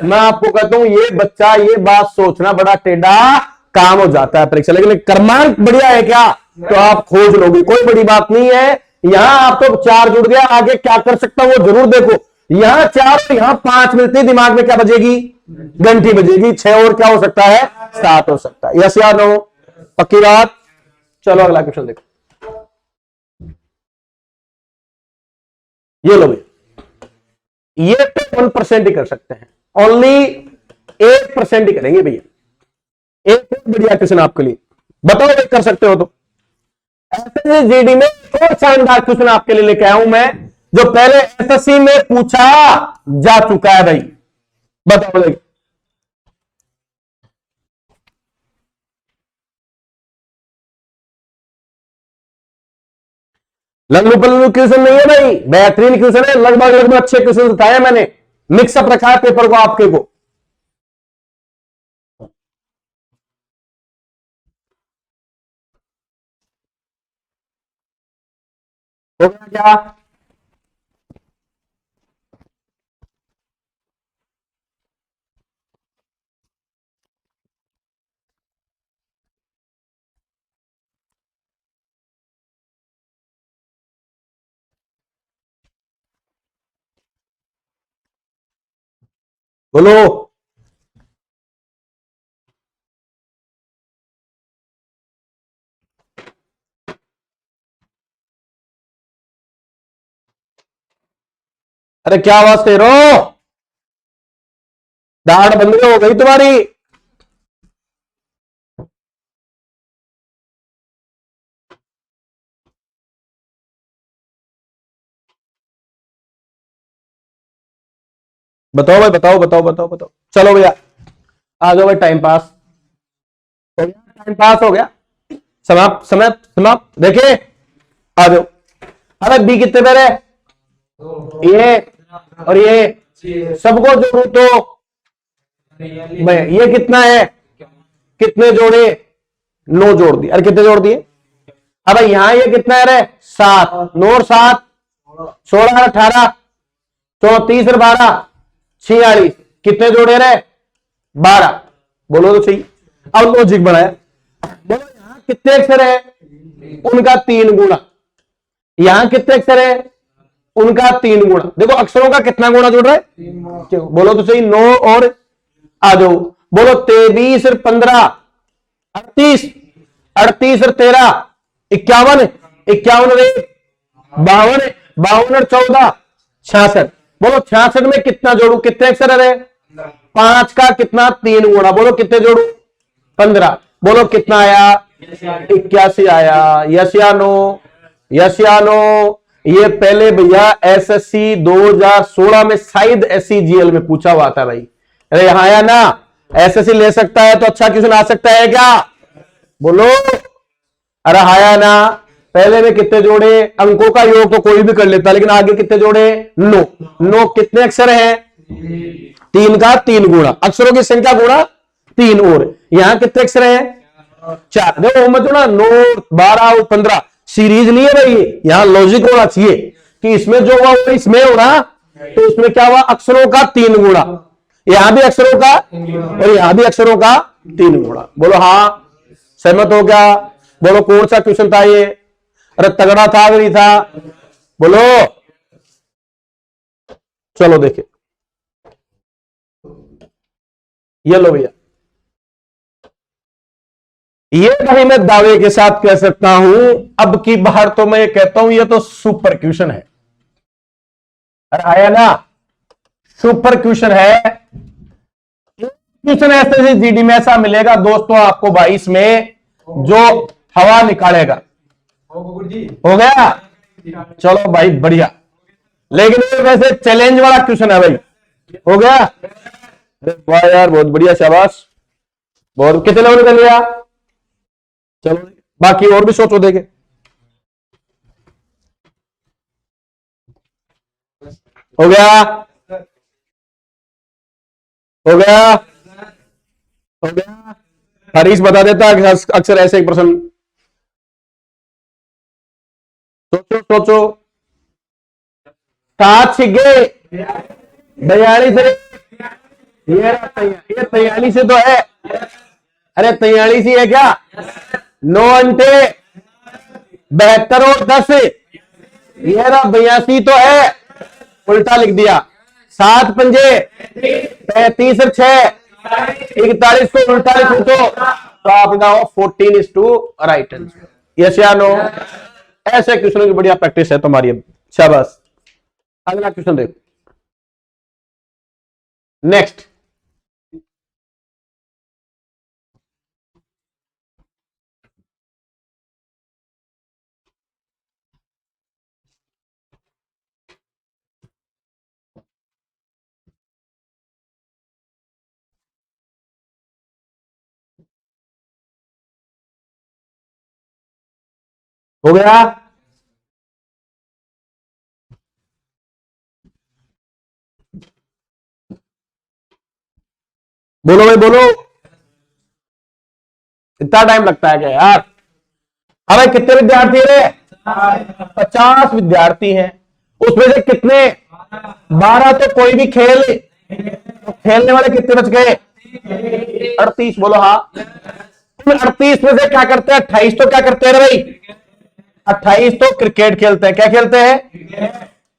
मैं आपको कहता हूं ये बच्चा ये बात सोचना बड़ा टेढ़ा काम हो जाता है परीक्षा, लेकिन क्रमांक बढ़िया है क्या? तो आप खोज लोगे, कोई बड़ी बात नहीं है। यहां आपको 4 जुड़ गया, आगे क्या कर सकता हूं वो जरूर देखो। यहां 4 यहां 5 मिलते, दिमाग में क्या बजेगी? घंटी बजेगी। 6 और क्या हो सकता है? 7 हो सकता है। यस या नो? पक्की बात? चलो अगला क्वेश्चन देखो। ये लो भैया, ये तो 1% ही कर सकते हैं, ओनली 8% ही करेंगे भैया। एक बढ़िया क्वेश्चन आपके लिए, बताओ भाई कर सकते हो तो। एसएसजी में और शानदार क्वेश्चन आपके लिए लेके आया हूं मैं, जो पहले एसएससी में पूछा जा चुका है भाई। बताओ भाई। लल्लू पल्लू क्वेश्चन नहीं है भाई, बेहतरीन क्वेश्चन है। लगभग लगभग अच्छे क्वेश्चन उठाए मैंने, मिक्सअप रखा है पेपर को आपके को। हो गया क्या? बोलो। अरे क्या आवाज दे रहे हो? दाढ़ बंद हो गई तुम्हारी। बताओ भाई, बताओ बताओ बताओ बताओ। चलो भैया आ जाओ भाई, टाइम पास हो गया, टाइम पास हो गया। समाप्त, समय समाप्त। देखिए आ जाओ। अरे बी कितने पेड़ है? ये और ये सबको जोड़ू तो भाई ये कितना है? कितने जोड़े? 9 जोड़ दिए। अरे कितने जोड़ दिए? अब यहां ये कितना है रे? 7। 9 और 7 16 और 18 34 और 12 46। कितने जोड़े रे? 12। बोलो तो सही। अब लॉजिक बढ़ाया, बोलो यहां कितने अक्षर है? उनका 3 गुणा। यहां कितने अक्षर है? उनका 3 गुणा। देखो अक्षरों का कितना गुणा जुड़ रहा है? क्यों? बोलो तो सही। 9 और आ जाओ, बोलो 23 और 15 38। 38 और 13 51। 51 और 1 52। 52 और 14 66। बोलो 66 में कितना जोड़ू? कितने अक्षर है? 5 का कितना? 3 गुणा। बोलो कितने जोड़ू? 15। बोलो कितना आया? 81 आया। यस या नो? यस या नो? ये पहले भैया एसएससी 2016 में शायद एससीजीएल में पूछा हुआ था भाई। अरे यहां आया ना? एसएससी ले सकता है तो अच्छा क्वेश्चन आ सकता है क्या? बोलो। अरे आया ना? पहले में कितने जोड़े? अंकों का योग तो कोई भी कर लेता, लेकिन आगे कितने जोड़े? 9। 9 कितने अक्षर हैं? 3 का 3 गुणा। अक्षरों की संख्या गुणा 3। और यहां कितने अक्षर हैं? 4। देखो मत ना, 9 12 और 15 सीरीज नहीं है भाई। यहां लॉजिक होना चाहिए कि इसमें जो हुआ वो इसमें होना, तो इसमें क्या हुआ? अक्षरों का 3 गुणा। यहां भी अक्षरों का और यहां भी अक्षरों का 3 गुणा। बोलो हाँ, सहमत हो क्या? बोलो कौन सा क्वेश्चन था ये? अरे तगड़ा था कि नहीं था? बोलो। चलो देखिए, ये लो भैया, ये भाई मैं दावे के साथ कह सकता हूं अब की बार तो मैं ये कहता हूं ये तो सुपर क्वेश्चन है। अरे आया ना? सुपर क्वेश्चन है। क्वेश्चन ऐसे जीडी में ऐसा मिलेगा दोस्तों आपको 22 में जो हवा निकालेगा। हो गया, चलो भाई बढ़िया। लेकिन ये वैसे चैलेंज वाला क्वेश्चन है भाई। हो गया, वाह यार बहुत बढ़िया, शाबाश। बहुत, कितने लोगों ने कर लिया? चलो बाकी और भी सोचो देखे। हो गया, हो गया, हो गया। हरीश बता देता है अक्सर ऐसे एक प्रश्न। सोचो सोचो। 7 छिगे 42 है। ये 43 से तो है। अरे 43 ही है क्या? 9 अंटे 72 और 10, ये रहा 82 तो है। उल्टा लिख दिया। 7 पंजे 35 और 6 41 को उल्टा लिखो तो आपका 14 राइट आंसर। यस या नो? ऐसे क्वेश्चनों की बढ़िया प्रैक्टिस है तुम्हारी अब, शाबाश। अगला क्वेश्चन देखो, नेक्स्ट। हो गया, बोलो भाई बोलो। इतना टाइम लगता है क्या यार? अरे कितने विद्यार्थी है? 50 विद्यार्थी हैं। उसमें से कितने? 12 तो कोई भी खेल, तो खेलने वाले कितने बच गए? 38। बोलो हाँ। 38 में से क्या करते हैं? 28 तो क्या करते हैं भाई? 28 तो क्रिकेट खेलते हैं। क्या खेलते हैं?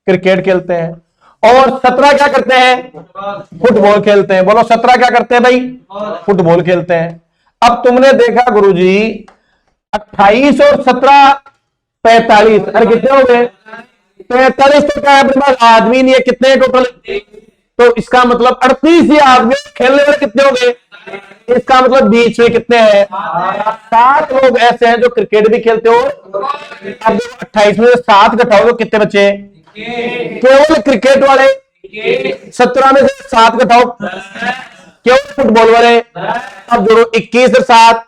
क्रिकेट खेलते हैं। और 17 क्या करते हैं? फुटबॉल खेलते हैं। बोलो 17 क्या करते हैं भाई? फुटबॉल खेलते हैं। अब तुमने देखा गुरुजी 28 और 17 45, अरे कितने हो गए? 45 तो क्या है अपने पास आदमी नहीं है। कितने टोटल? तो इसका मतलब 38 ही आदमी। खेलने वाले कितने हो गए? इसका मतलब बीच में कितने हैं? 7 लोग ऐसे हैं जो क्रिकेट भी खेलते हो। अब 28 में 7 घटाओ तो कितने बचे? केवल क्रिकेट वाले। 17 में से 7 घटाओ, केवल फुटबॉल वाले। अब जोड़ो 21 और 7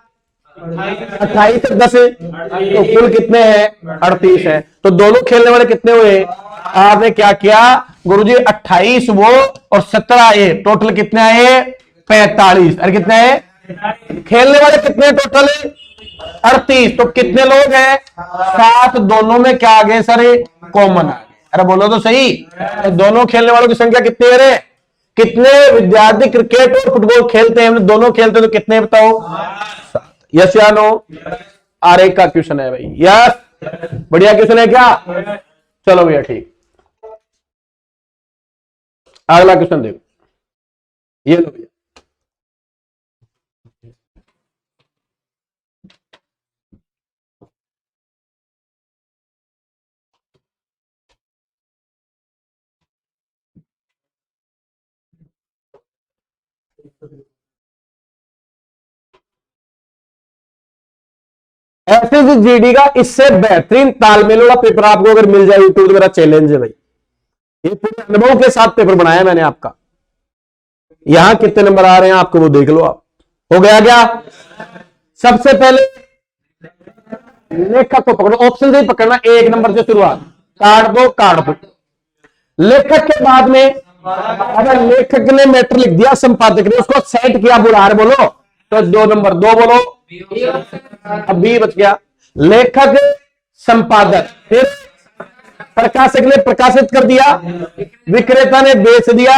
28 और 10, तो कुल कितने हैं? 38 है। तो दोनों खेलने वाले कितने हुए? आपने क्या किया गुरुजी? 28 वो और 17 ये, टोटल कितने आए? 45। अरे कितने हैं? खेलने वाले कितने टोटल? 38। तो कितने लोग हैं? 7। दोनों में क्या आ गए सर? कॉमन आ गए। अरे बोलो तो सही। तो दोनों खेलने वालों की संख्या कितनी है रे? कितने विद्यार्थी क्रिकेट और फुटबॉल खेलते हैं? दोनों खेलते हैं तो कितने बताओ? 7। यस या नो? आर का क्वेश्चन है भाई। यस, बढ़िया क्वेश्चन है क्या? चलो भैया ठीक। अगला क्वेश्चन देखो, ये लो भैया। एसएसजीडी का इससे बेहतरीन तालमेल वाला पेपर आपको अगर मिल जाए यूट्यूब, तो मेरा चैलेंज है भाई। ये पूरे अनुभव के साथ पेपर बनाया मैंने आपका। यहां कितने नंबर आ रहे हैं आपको वो देख लो आप। हो गया क्या? सबसे पहले लेखक को पकड़ो, ऑप्शन से ही पकड़ना। 1 नंबर से शुरुआत, काट दो काट दो। लेखक के बाद में अगर लेखक ने मैटर लिख दिया, संपादक ने उसको सेट किया, बुला रहे बोलो, तो 2 नंबर। 2 बोलो, अब बी बच गया। लेखक संपादक, फिर प्रकाशक ने प्रकाशित कर दिया, विक्रेता ने बेच दिया,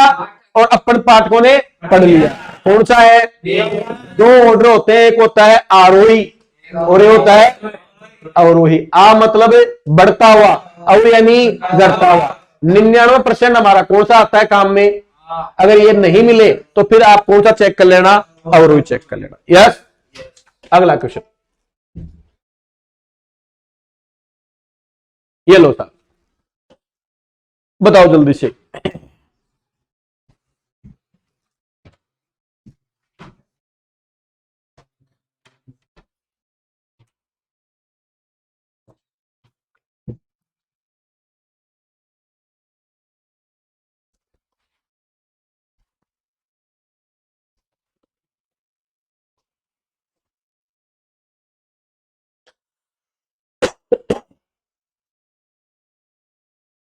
और अपन पाठकों ने पढ़ लिया। कौन सा है? 2 ऑर्डर होते हैं, एक होता है आरोही और एक होता है अवरोही। आ मतलब बढ़ता हुआ, और यानी घटता हुआ। 99% हमारा कौन सा आता है काम में? अगर ये नहीं मिले तो फिर आप कौन सा चेक कर लेना? अवरोही चेक कर लेना। यस। अगला क्वेश्चन, ये लो साहब, बताओ जल्दी से।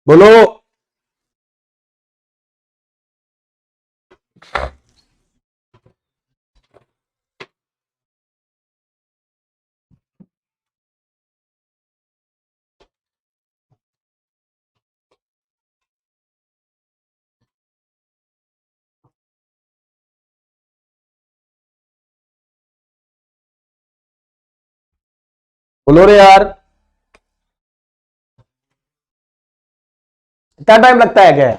बोलो। बोलो रे यार, क्या टाइम लगता है क्या?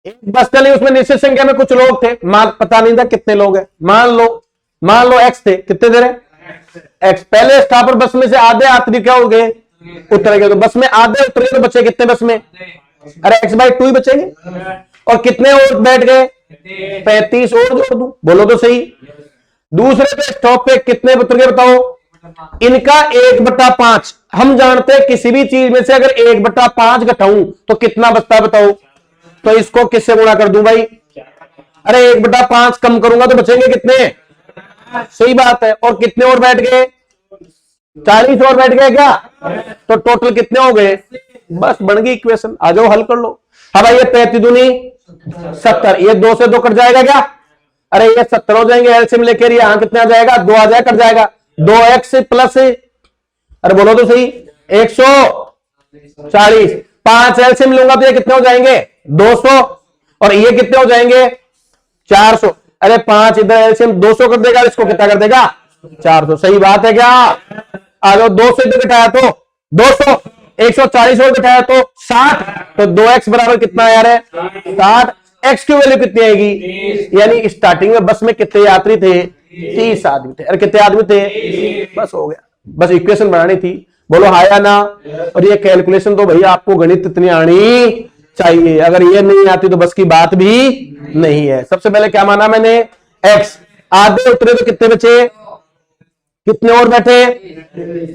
एक बस चली, उसमें निश्चित संख्या में कुछ लोग थे, मान पता नहीं था कितने लोग हैं। मान लो एक्स थे, कितने दे रहे? एक्स। पहले स्टॉपर बस में से आधे यात्री क्या हो गए? उतर गए। तो बस में आधे उतरे तो बचे कितने बस में? अरे एक्स बाई 2 ही बचेंगे। और कितने और बैठ गए? 35 और जोड़ दूं, बोलो तो सही। दूसरे पे स्टॉप पे कितने उतर गए बताओ? इनका 1/5। हम जानते हैं किसी भी चीज में से अगर 1/5 घटाऊं तो कितना बचता बताओ? तो इसको किससे गुणा कर दूं भाई? अरे 1/5 कम करूंगा तो बचेंगे कितने? सही बात है। और कितने और बैठ गए? 40 और बैठ गए क्या? तो टोटल कितने हो गए? बस बन गई इक्वेशन। आ जाओ हल कर लो। हाँ भाई, ये 35 दूनी 70, ये 2 से 2 कट जाएगा क्या? अरे ये 70 हो जाएंगे। एलसीएम लेकर यहां कितने आ जाएगा? 2 आ जाएगा, कट जाएगा 2x प्लस, अरे बोलो तो सही, 140। 5 एलसीएम लूंगा तो ये कितने हो जाएंगे? 200। और ये कितने हो जाएंगे? 400। अरे 5 इधर एलसीएम 200 कर देगा, इसको कितना कर देगा? 400। सही बात है क्या? आ जाओ, 200 इधर बिठाया तो 200, 140 और बिठाया तो 60। तो 2x बराबर कितना यार है? 60। एक्स की वैल्यू कितनी आएगी? यानी स्टार्टिंग में बस में कितने यात्री थे? 30 आदमी थे। अरे कितने आदमी थे? बस हो गया। बस इक्वेशन बनानी थी। बोलो हाँ या ना? और ये कैलकुलेशन तो भैया आपको गणित इतनी आनी चाहिए, अगर ये नहीं आती तो बस की बात भी नहीं है। सबसे पहले क्या माना मैंने? एक्स। आधे उतरे तो कितने बचे? कितने और बैठे?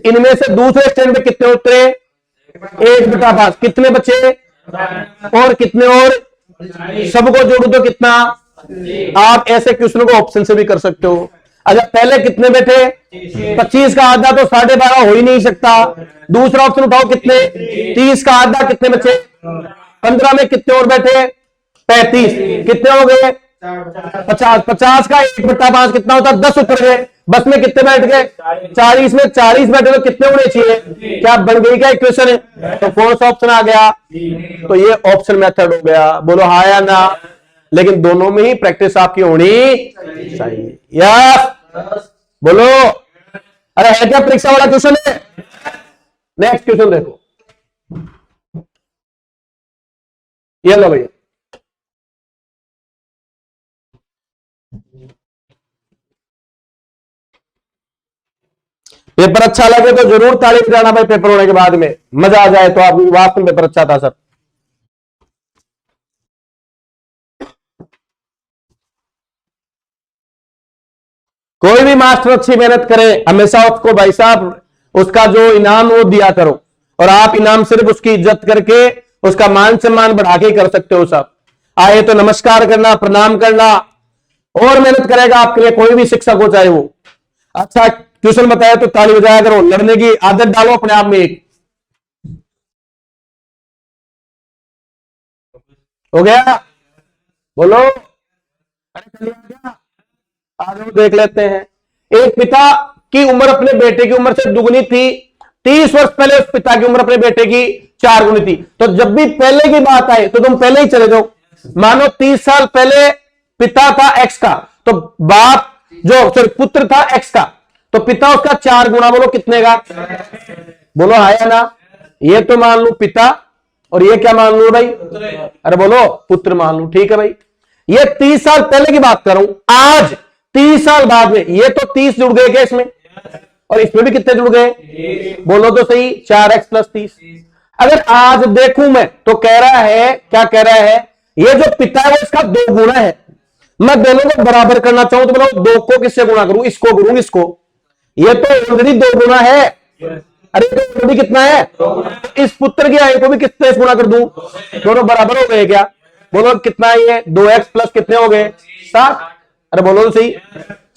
इनमें से दूसरे स्टैंड पे कितने उतरे? 1/5। कितने बचे? और कितने और? सबको जोड़ू तो कितना? आप ऐसे क्वेश्चन को ऑप्शन से भी कर सकते हो। अच्छा, पहले कितने बैठे? 25 का आधा तो 12.5 हो ही नहीं सकता। दूसरा ऑप्शन उठाओ, कितने? 30 का आधा, कितने बचे? 15 में कितने और बैठे? 35। कितने हो गए? 50। 50 का 1/5 कितना होता? 10 उतर गए। बस में कितने बैठ गए? 40 में 40 बैठे तो कितने होने चाहिए? क्या बन गई क्या इक्वेशन है? तो कौन सा ऑप्शन आ गया? तो ये ऑप्शन मेथड हो गया। बोलो हाँ या ना? लेकिन दोनों में ही प्रैक्टिस आपकी होनी चाहिए। यस बोलो। अरे है क्या परीक्षा वाला क्वेश्चन है? नेक्स्ट क्वेश्चन देखो, ये लो भैया। पेपर अच्छा लगे तो जरूर ताली बजाना भाई। पेपर होने के बाद में मजा आ जाए तो आप वास्तव में पेपर अच्छा था सर। कोई भी मास्टर अच्छी मेहनत करे, हमेशा उसको भाई साहब उसका जो इनाम वो दिया करो। और आप इनाम सिर्फ उसकी इज्जत करके उसका मान सम्मान बढ़ा के कर सकते हो साहब। आए तो नमस्कार करना, प्रणाम करना, और मेहनत करेगा आपके लिए कोई भी शिक्षक हो चाहे वो। अच्छा ट्यूशन बताया तो ताली बजाया करो। लड़ने की आदत डालो अपने आप में एक। हो गया? बोलो। अरे क्या? आज हम देख लेते हैं। एक पिता की उम्र अपने बेटे की उम्र से दुगनी थी। 30 वर्ष पहले उस पिता की उम्र अपने बेटे की 4 गुनी थी। तो जब भी पहले की बात आए तो तुम पहले ही चले जाओ। मानो 30 साल पहले पिता था एक्स का, तो बाप जो सॉरी पुत्र था एक्स का, तो पिता उसका 4 गुना। बोलो कितने का? बोलो हाँ या ना? ये तो मान लू पिता, और ये क्या मान लू भाई? अरे बोलो पुत्र मान लू। ठीक है भाई, ये 30 साल पहले की बात कर रहा हूं। आज 30 साल बाद में ये तो 30 जुड़ गए क्या इसमें? और इसमें भी कितने जुड़ गए? बोलो तो सही, 4x प्लस 30। अगर आज देखूं मैं तो कह रहा है, क्या कह रहा है? ये जो पिता है वो इसका 2 गुना है। मैं दोनों को बराबर करना चाहूं तो बोलो 2 को किससे गुणा करूं? इसको करूं इसको। ये तो ऑलरेडी 2 गुना है। अरे तो ऑलरेडी कितना है? इस पुत्र की आयु को भी कितने से गुणा कर दूं? दोनों बराबर हो गए क्या? बोलो कितना है ये? 2x प्लस कितने हो गए? 7। अरे बोलो तो सही।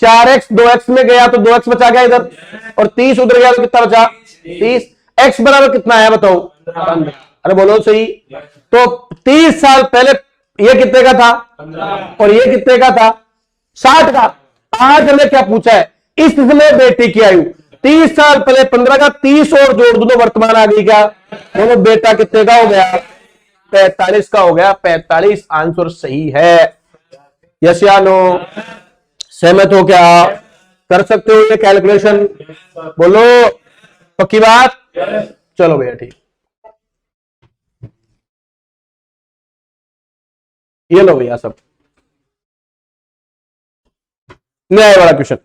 4x 2x में गया तो 2x बचा गया इधर, और 30 उधर गया तो कितना बचा? 30। x बराबर कितना है बताओ? अरे बोलो सही। तो 30 साल पहले ये कितने का था, और ये कितने का था, 60 का। आज हमें क्या पूछा है, इसमें बेटे की आयु 30 साल पहले 15 का, 30 और जोड़ दो तो वर्तमान आ गई क्या, बोलो बेटा कितने का हो गया, 45 का हो गया। 45 आंसर सही है। यस या नो, सहमत हो क्या, कर सकते हो ये कैलकुलेशन, बोलो पक्की बात। चलो भैया ठीक, ये लो भैया सब न्याय वाला क्वेश्चन।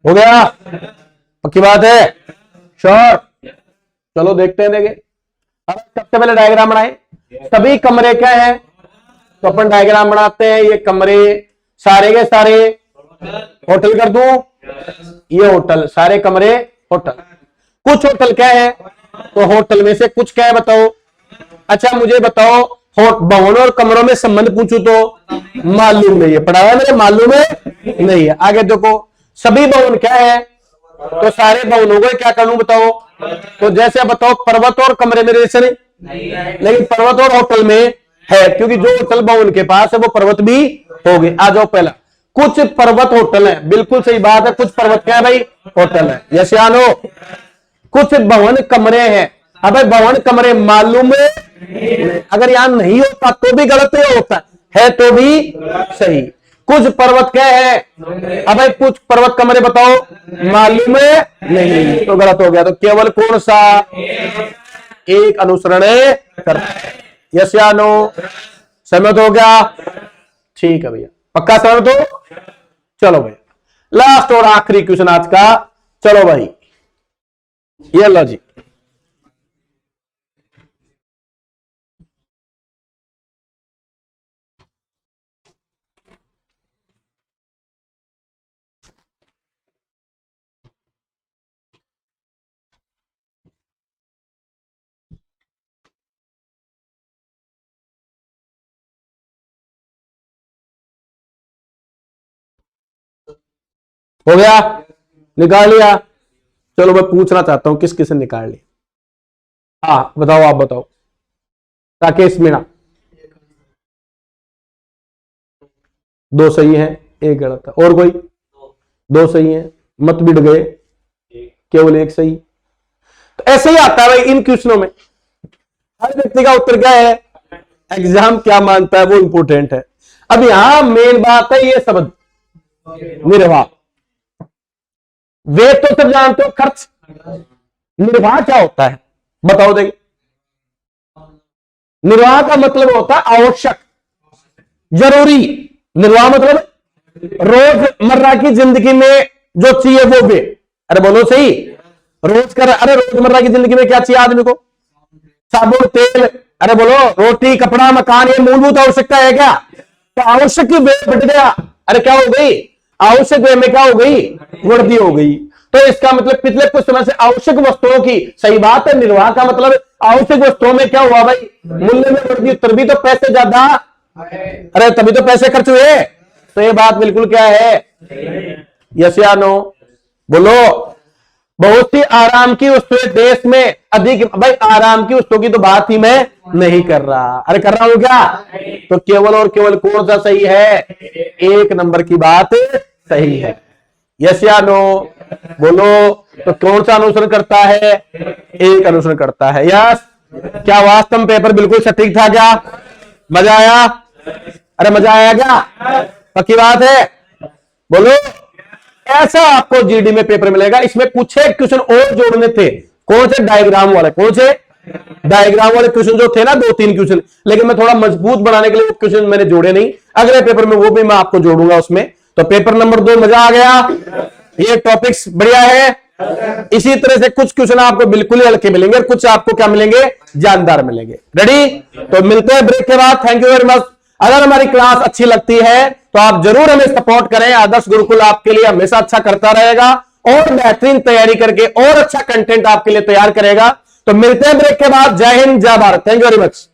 हो गया, पक्की बात है, श्योर। चलो देखते हैं, देखे अब सबसे पहले डायग्राम बनाए। सभी कमरे क्या है, तो अपन डायग्राम बनाते हैं। ये कमरे सारे के सारे होटल कर दूं, ये होटल, सारे कमरे होटल। कुछ होटल क्या है, तो होटल में से कुछ क्या है बताओ। अच्छा मुझे बताओ, भवनों और कमरों में संबंध पूछू तो मालूम नहीं है, पढ़ा है मेरे, मालूम है नहीं है। आगे देखो, सभी भवन क्या है, तो सारे भवनों को क्या कर लूं बताओ। तो जैसे बताओ, पर्वत और कमरे में रिलेशन है, लेकिन पर्वत और होटल में है, क्योंकि जो होटल भवन के पास है वो पर्वत भी होगी। आ जाओ पहला, कुछ पर्वत होटल है, बिल्कुल सही बात है, कुछ पर्वत क्या है भाई, होटल है। यस या नो। कुछ भवन कमरे हैं, अब भवन कमरे मालूम है, अगर यहां नहीं होता तो भी गलत नहीं होता है, तो भी सही। कुछ पर्वत क्या है, अब कुछ पर्वत कमरे बताओ, मालूम है नहीं, तो गलत हो गया। तो केवल कौन सा, एक अनुसरण कर। यस या नो, सहमत हो गया, ठीक है भैया, पक्का सहमत हो। चलो भैया, लास्ट और आखिरी क्वेश्चन आज का। चलो भाई, ये लो जी, हो गया, निकाल लिया। चलो मैं पूछना चाहता हूं किस किस ने निकाल लिया, हाँ बताओ, आप बताओ। राकेश मीणा, दो सही है, एक गलत है। और कोई, दो सही है, मत बिड़ गए, केवल एक सही। तो ऐसे ही आता है भाई इन क्वेश्चनों में, हर व्यक्ति का उत्तर क्या है, एग्जाम क्या मानता है वो इंपोर्टेंट है। अब यहां मेन बात है ये शब्द निर्वाह। वे तो सब जानते हो, खर्च। निर्वाह क्या होता है बताओ, देखिए निर्वाह का मतलब होता है आवश्यक, जरूरी। निर्वाह मतलब रोजमर्रा की जिंदगी में जो चाहिए वो भी। अरे बोलो सही, अरे रोजमर्रा की जिंदगी में क्या चाहिए आदमी को, साबुन तेल, अरे बोलो रोटी कपड़ा मकान, ये मूलभूत आवश्यकता है क्या। तो आवश्यक की वे बढ़ गया, अरे क्या हो गई, आवश्यक वे में क्या हो गई, वृद्धि हो गई। तो इसका मतलब पिछले कुछ समय से आवश्यक वस्तुओं की, सही बात है, निर्वाह का मतलब आवश्यक वस्तुओं में क्या हुआ भाई, मूल्य में वृद्धि, तभी तो पैसे ज्यादा, अरे तभी तो पैसे खर्च हुए। तो ये बात बिल्कुल क्या है, यस या नो, बोलो। बहुत ही आराम की वस्तुएं देश में अधिक, भाई आराम की वस्तुओं की तो बात ही मैं नहीं कर रहा, अरे कर रहा हूं क्या। तो केवल और केवल कौन सा सही है, एक नंबर की बात सही है। यस या नो, बोलो। तो कौन सा अनुसरण करता है, एक अनुसरण करता है। यस, क्या वास्तव में पेपर बिल्कुल सटीक था क्या, मजा आया, अरे मजा आया क्या, पक्की बात है, बोलो। ऐसा आपको जीडी में पेपर मिलेगा, इसमें कुछ एक क्वेश्चन और जोड़ने थे। कौन से, डायग्राम वाले, कौन से डायग्राम वाले क्वेश्चन जो थे ना, 2-3 क्वेश्चन, लेकिन मैं थोड़ा मजबूत बनाने के लिए वो क्वेश्चन मैंने जोड़े नहीं, अगले पेपर में वो भी मैं आपको जोड़ूंगा उसमें। तो पेपर नंबर 2 मजा आ गया, ये टॉपिक्स बढ़िया है, इसी तरह से कुछ क्वेश्चन आपको बिल्कुल ही हल्के मिलेंगे और कुछ आपको क्या मिलेंगे, जानदार मिलेंगे। रेडी? तो मिलते हैं ब्रेक के बाद। Thank you very much. अगर हमारी क्लास अच्छी लगती है तो आप जरूर हमें सपोर्ट करें। आदर्श गुरुकुल आपके लिए हमेशा अच्छा करता रहेगा और बेहतरीन तैयारी करके और अच्छा कंटेंट आपके लिए तैयार करेगा। तो मिलते हैं ब्रेक के बाद। जय हिंद, जय Bharat. Thank you very much.